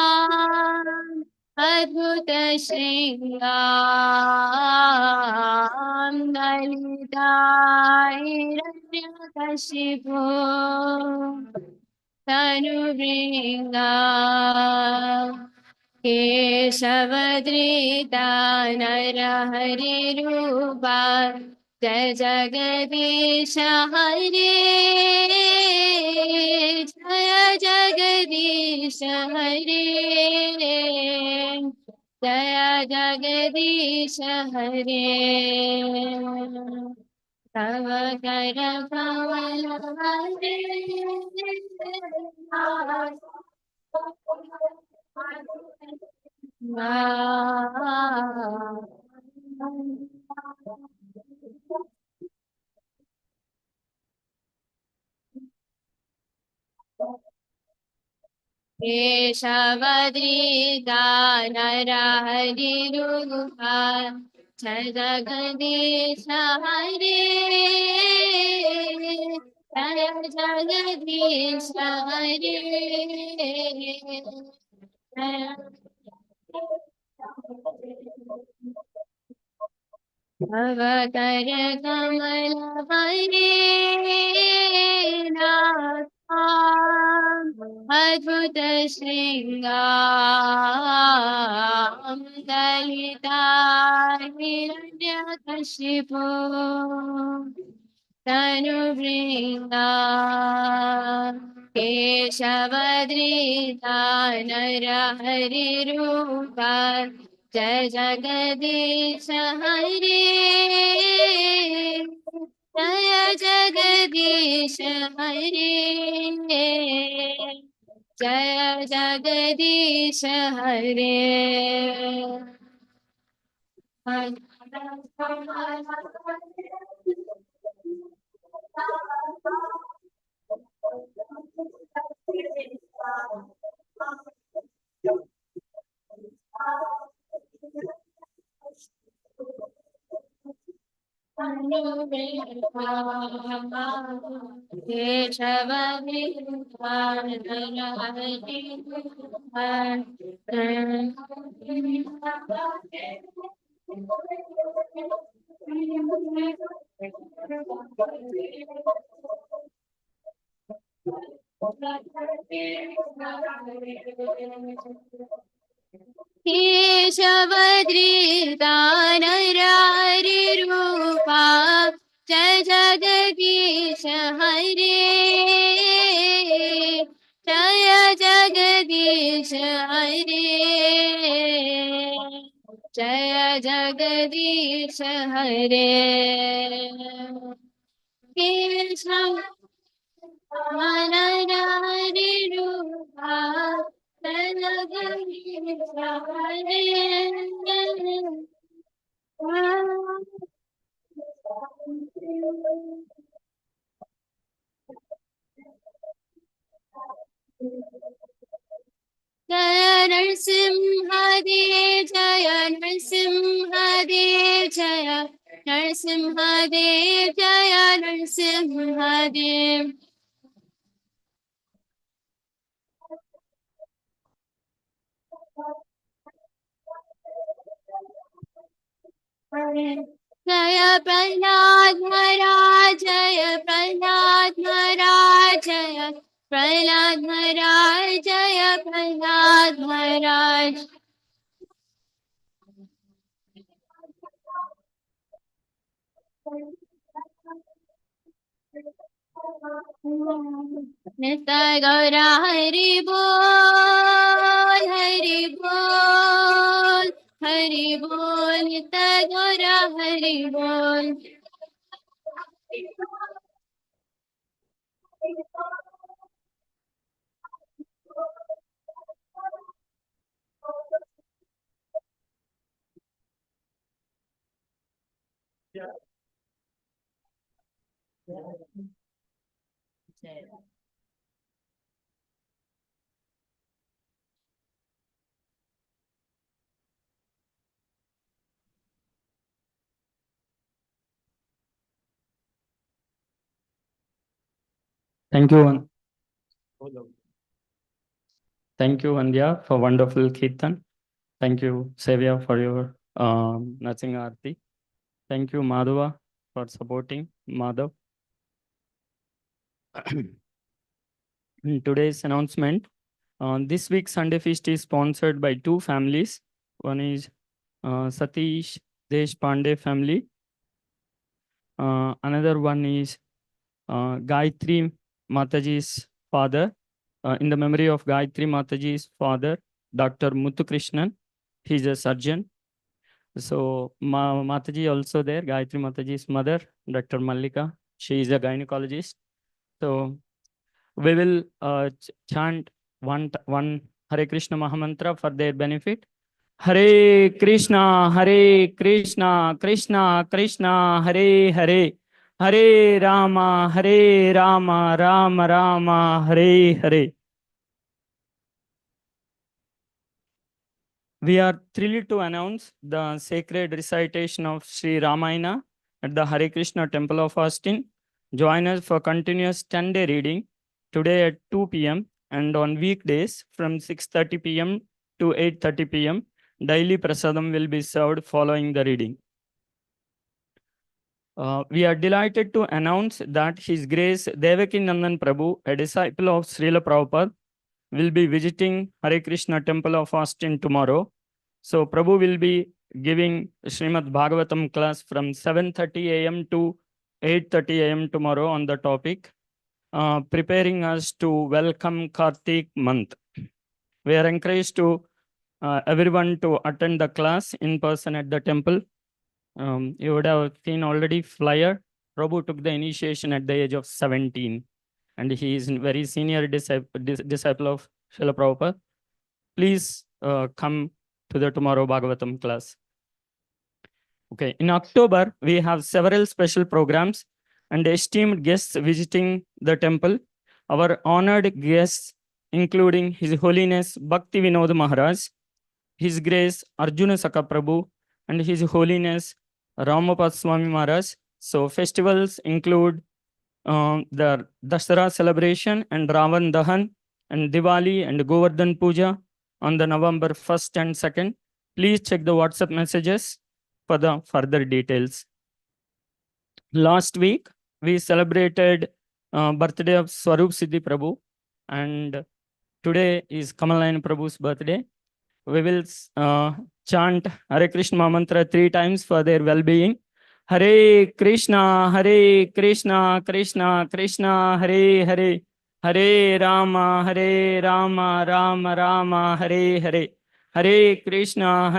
अद्भुत श्रृंगार ललिताहिरण्यकशिपो तनुभृंगा केशवधृता नरहरिरूपा जय जगदीश हरे जय जगदीश हरे जय जगदीश हरे तव कर कमल केशवधृता नरहरिरूपा जय जगदीश हरे जय जगदीश हरे तव कर कमल हरे नाथा अद्भुत श्रृंगार ललिता हिरण्यकशिपो तनुभृंगा केशवधृता नरहरिरूपा जय जगदीश हरे जय जगदीश हरे जय जगदीश हरे केशवधृता नरहरिरूपा जय जगदीश हरे जय जगदीश हरे जय जगदीश हरे केशव नरहरिरूपा जय जगदीश हरे जय नरसिंहदेव जय नरसिंहदेव जय Narasimhadeva Hare. Jaya Prahlad Maharaj, Jaya Prahlad Maharaj, Jaya Prahlad Maharaj, Jaya Prahlad Maharaj. Nitai Gaura Hari Bol, Hari Bol, Hari Bol, Nitai Gaura Hari Bol. Thank you, thank you, Andhya, for wonderful Kirtan. Thank you, Sevya, for your Natsing Arati. Thank you, Madhava, for supporting Madhav. In today's announcement, this week's Sunday Feast is sponsored by two families. One is Satish Deshpande family. Another one is Gayatri Mataji's father. In the memory of Gayatri Mataji's father, Dr. Muthukrishnan. He's a surgeon. So Mataji also there, Gayatri Mataji's mother, Dr. Mallika. She is a gynecologist. So we will chant one Hare Krishna Mahamantra for their benefit. Hare Krishna, Krishna Krishna, Hare Hare, Hare Rama, Rama Rama, Hare Hare. We are thrilled to announce the sacred recitation of Sri Ramayana at the Hare Krishna Temple of Austin. Join us for continuous 10-day reading today at 2 p.m. and on weekdays from 6:30 p.m. to 8:30 p.m. Daily prasadam will be served following the reading. We are delighted to announce that His Grace Devaki Nandan Prabhu, a disciple of Srila Prabhupada, will be visiting Hare Krishna Temple of Austin tomorrow. So Prabhu will be giving Srimad Bhagavatam class from 7:30 a.m. to 8:30 a.m. tomorrow on the topic, preparing us to welcome Kartik month. We are encouraged to everyone to attend the class in person at the temple. You would have seen already flyer. Prabhu took the initiation at the age of 17, and he is a very senior disciple of Srila Prabhupada. Please come to the tomorrow Bhagavatam class. Okay, in October, we have several special programs and esteemed guests visiting the temple. Our honored guests, including His Holiness Bhakti Vinod Maharaj, His Grace Arjuna Saka Prabhu, and His Holiness Ramapad Swami Maharaj. So festivals include the Dasara celebration and Ravan Dahan and Diwali and Govardhan Puja on the November 1st and 2nd. Please check the WhatsApp messages for the further details. Last week, we celebrated birthday of Swarup Siddhi Prabhu, and today is Kamalayan Prabhu's birthday. We will chant Hare Krishna mantra 3 times for their well-being. Hare Krishna, Krishna Krishna, Hare Hare, Hare Rama, Rama Rama, Hare Hare, Hare Krishna,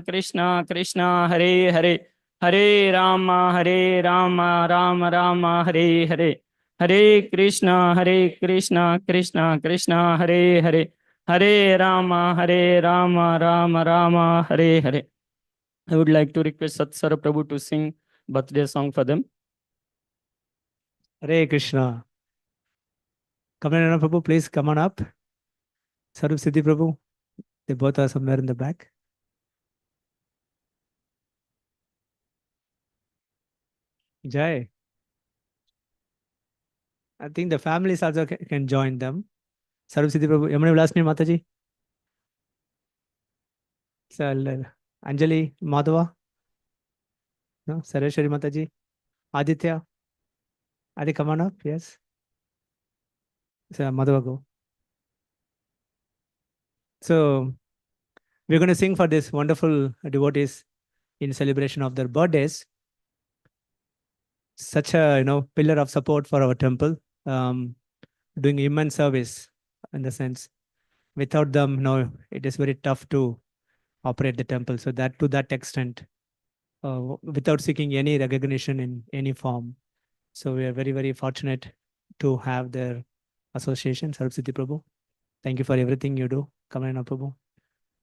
Krishna Krishna, Hare Hare, Hare Rama, Rama Rama, Hare Hare, Hare Krishna, Krishna Krishna, Hare Hare, Hare Rama, Rama Rama, Hare Hare. I would like to request Satsara Prabhu to sing birthday song for them. Hare Krishna. Kamalayan Prabhu, please come on up. Sarup Siddhi Prabhu, they both are somewhere in the back. Jai. I think the families also can join them. Sarvasiddhi Prabhu, Yamani Vilasni Mataji. So, Anjali Madhava. No, Sareshwari Mataji. Aditya. Adi, come on up. Yes. So, Madhava, go. So, we're going to sing for this wonderful devotees in celebration of their birthdays. Such a pillar of support for our temple, doing immense service in the sense. Without them, it is very tough to operate the temple. So that to that extent, without seeking any recognition in any form. So we are very, very fortunate to have their association, Sarvasiddhi Prabhu. Thank you for everything you do. Kamalana Prabhu.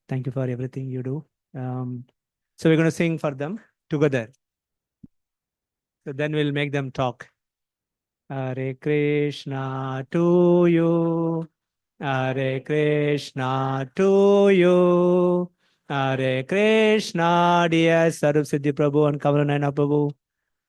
Thank you for everything you do. So we're going to sing for them together. So then we'll make them talk. Hare Krishna to you. Hare Krishna to you. Hare Krishna, dear Sarvasiddhi Prabhu and Kamalana Prabhu.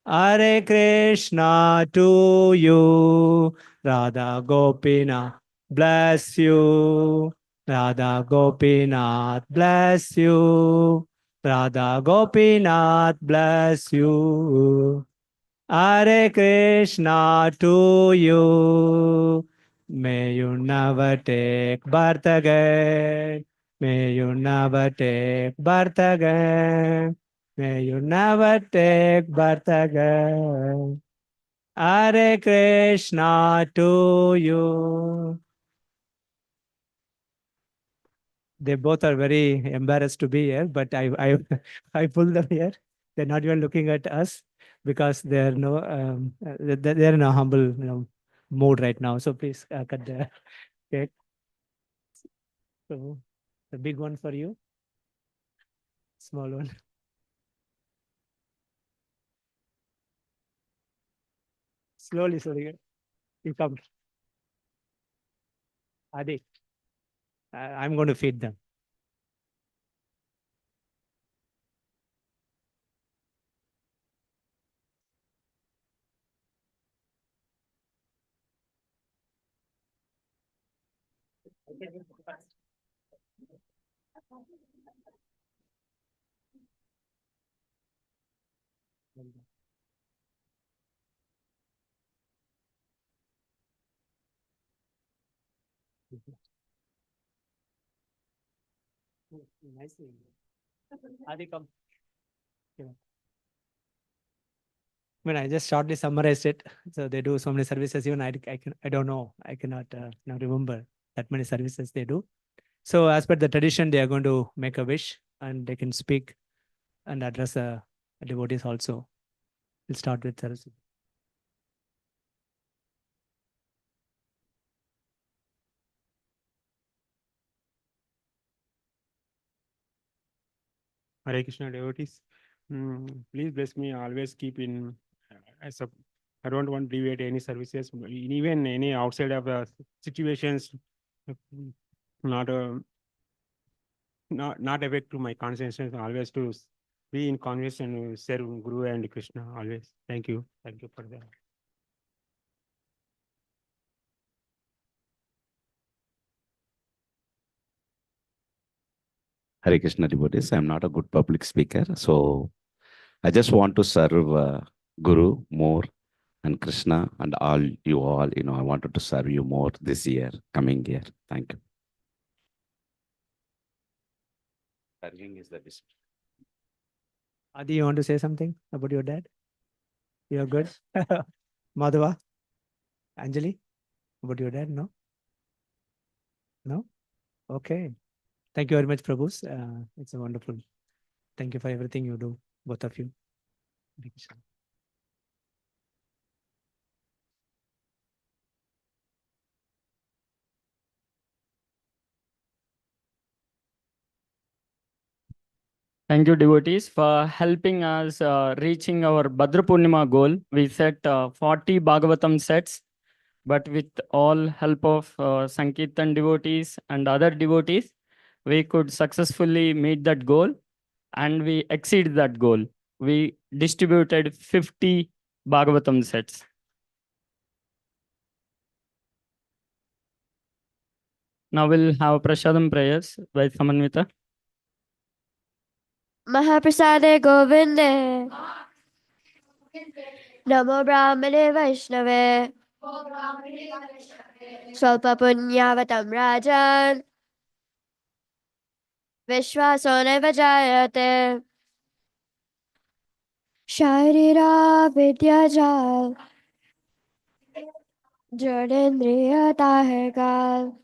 Hare Krishna to you. Radha Gopinath, bless you. Radha Gopinath, bless you. Radha Gopinath, bless you. Hare Krishna to you. May you never take birth again. May you never take birth again. May you never take birth again. Hare Krishna to you. They both are very embarrassed to be here, but I pulled them here. They're not even looking at us because they're they're in a humble mood right now. So please cut the cake. So the big one for you, small one. Slowly, slowly. You come. Adi, I'm going to feed them. Nice. Adi, come. I mean, I just shortly summarized it. So they do so many services. Even I don't know. I cannot now remember that many services they do. So as per the tradition, they are going to make a wish and they can speak and address the devotees also. We'll start with Saraswati. Hare Krishna devotees, please bless me. Always keep in. As a, I don't want to deviate any services, even any outside of the situations. Not not affect to my consciousness. Always to be in conversation and serve Guru and Krishna. Always. Thank you for that. Hare Krishna devotees, I'm not a good public speaker, so I just want to serve Guru more and Krishna and all you all. I wanted to serve you more this year, coming year. Thank you. Serving is the best. Adi, you want to say something about your dad? You're good? Madhava? Anjali? About your dad? No? No? Okay. Thank you very much, Prabhus. It's a wonderful. Thank you for everything you do, both of you. Hare Krishna. Thank you, devotees, for helping us reaching our Bhadra Purnima goal. We set 40 Bhagavatam sets, but with all help of Sankirtan devotees and other devotees, we could successfully meet that goal and we exceed that goal. We distributed 50 Bhagavatam sets. Now we'll have Prasadam prayers by Samanvita. Mahaprasade Govinde Namo Brahmane Vaishnave Swalpa Punyavatam Rajan Vishwasoneva Jayate Sharira Vidyajal Jadendriya Tahergal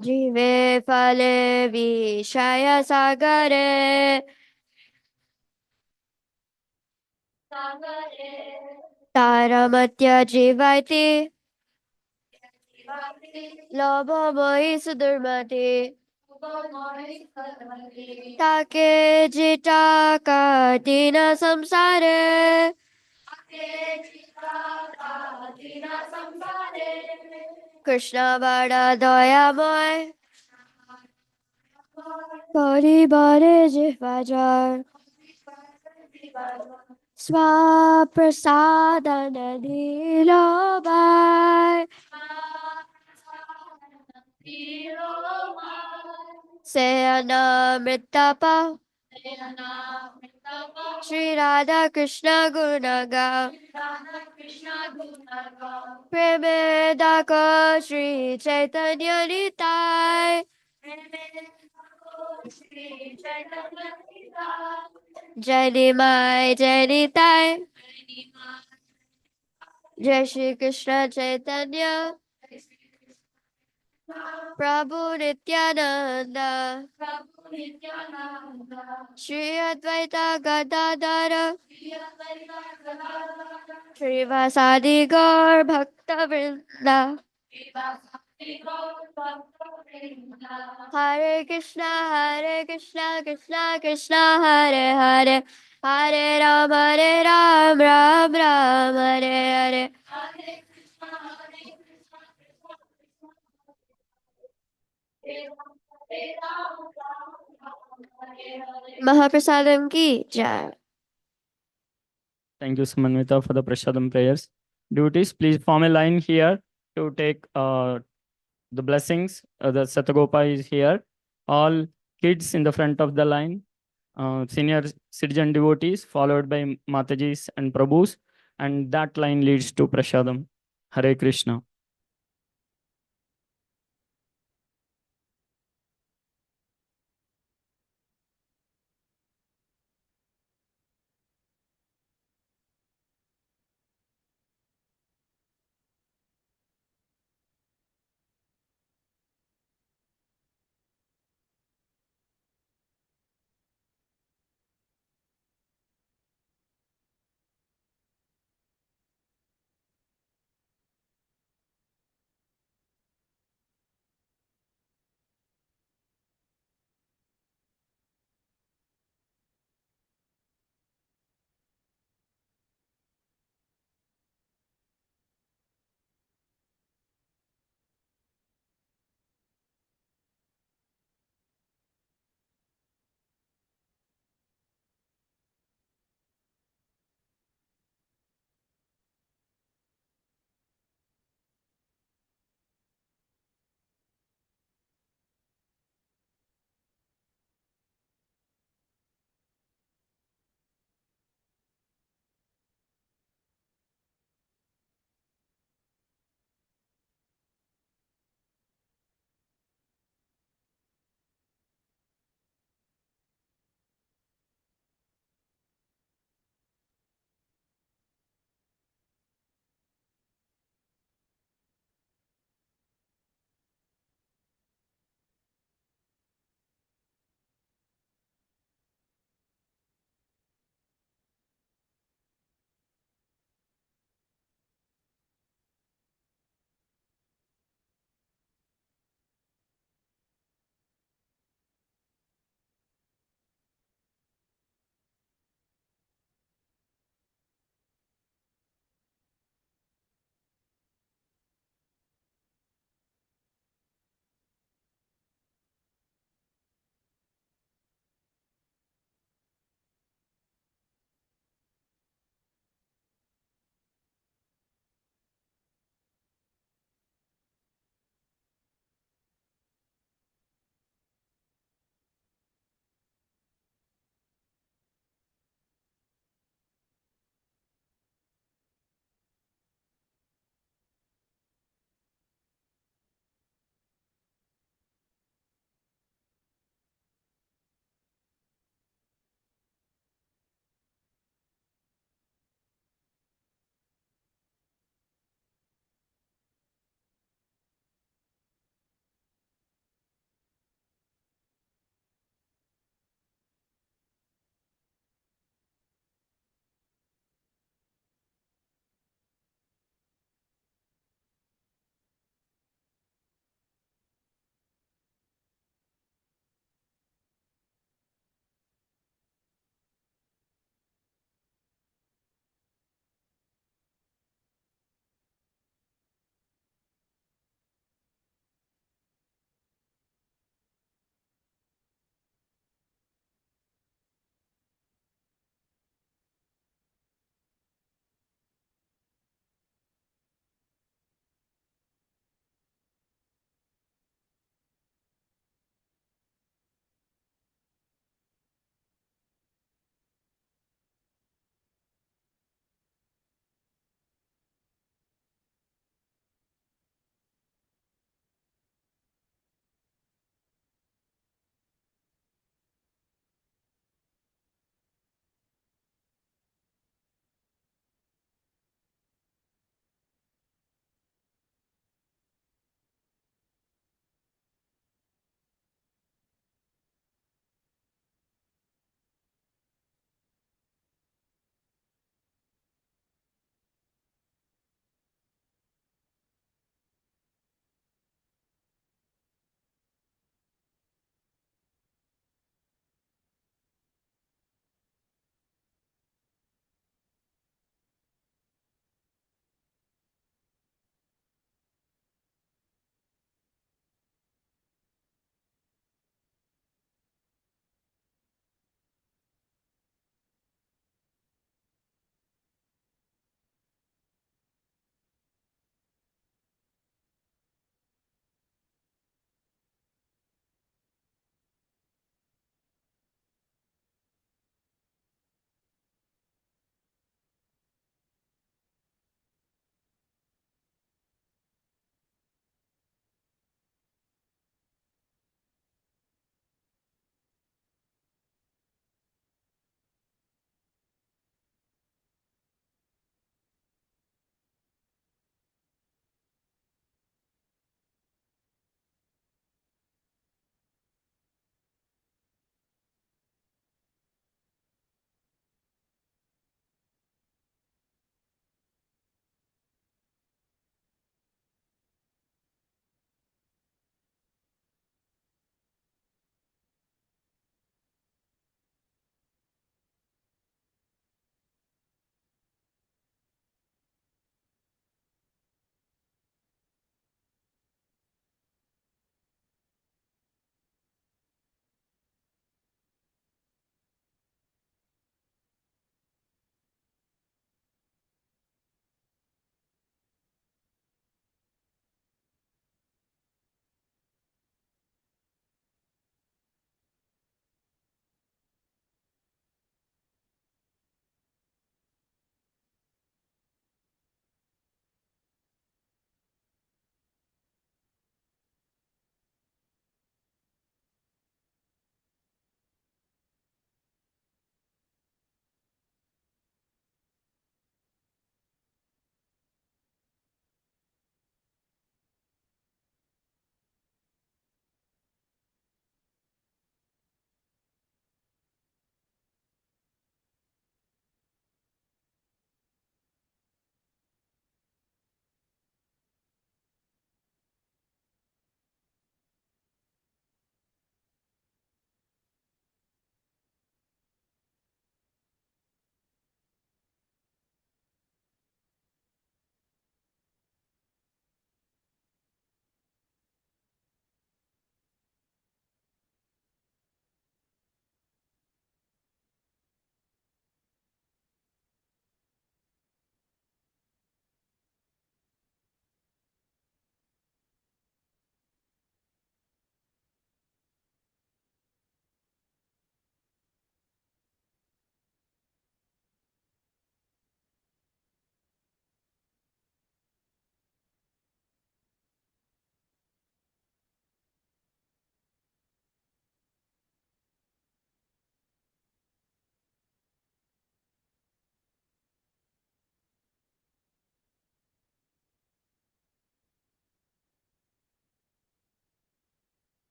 Jive Fale Vishaya Sagare Taramatya Jivaiti Lobo Moi Sudurmati Take Jitaka Dina Samsare Krishna Vada Doya Moy Kori Bade Jivajar Swaprasadana Nilobai Sayana Mritapa Shri Radha Krishna Gunaga Premedaka Shri Chaitanya Nitai Jai Mai Jai Nitai Jai Shri Krishna Chaitanya Prabhu Nityananda Shri Advaita Gadadara Srivasadi Gaur Bhakta Vrinda Hare Krishna Krishna Krishna Hare Hare Hare Ram Ram Ram Hare Hare Mahaprasadam ki jai. Thank you, Samanvita, for the Prasadam prayers. Devotees, please form a line here to take the blessings. The Satagopa is here. All kids in the front of the line, senior citizen devotees, followed by Matajis and Prabhus, and that line leads to Prasadam. Hare Krishna.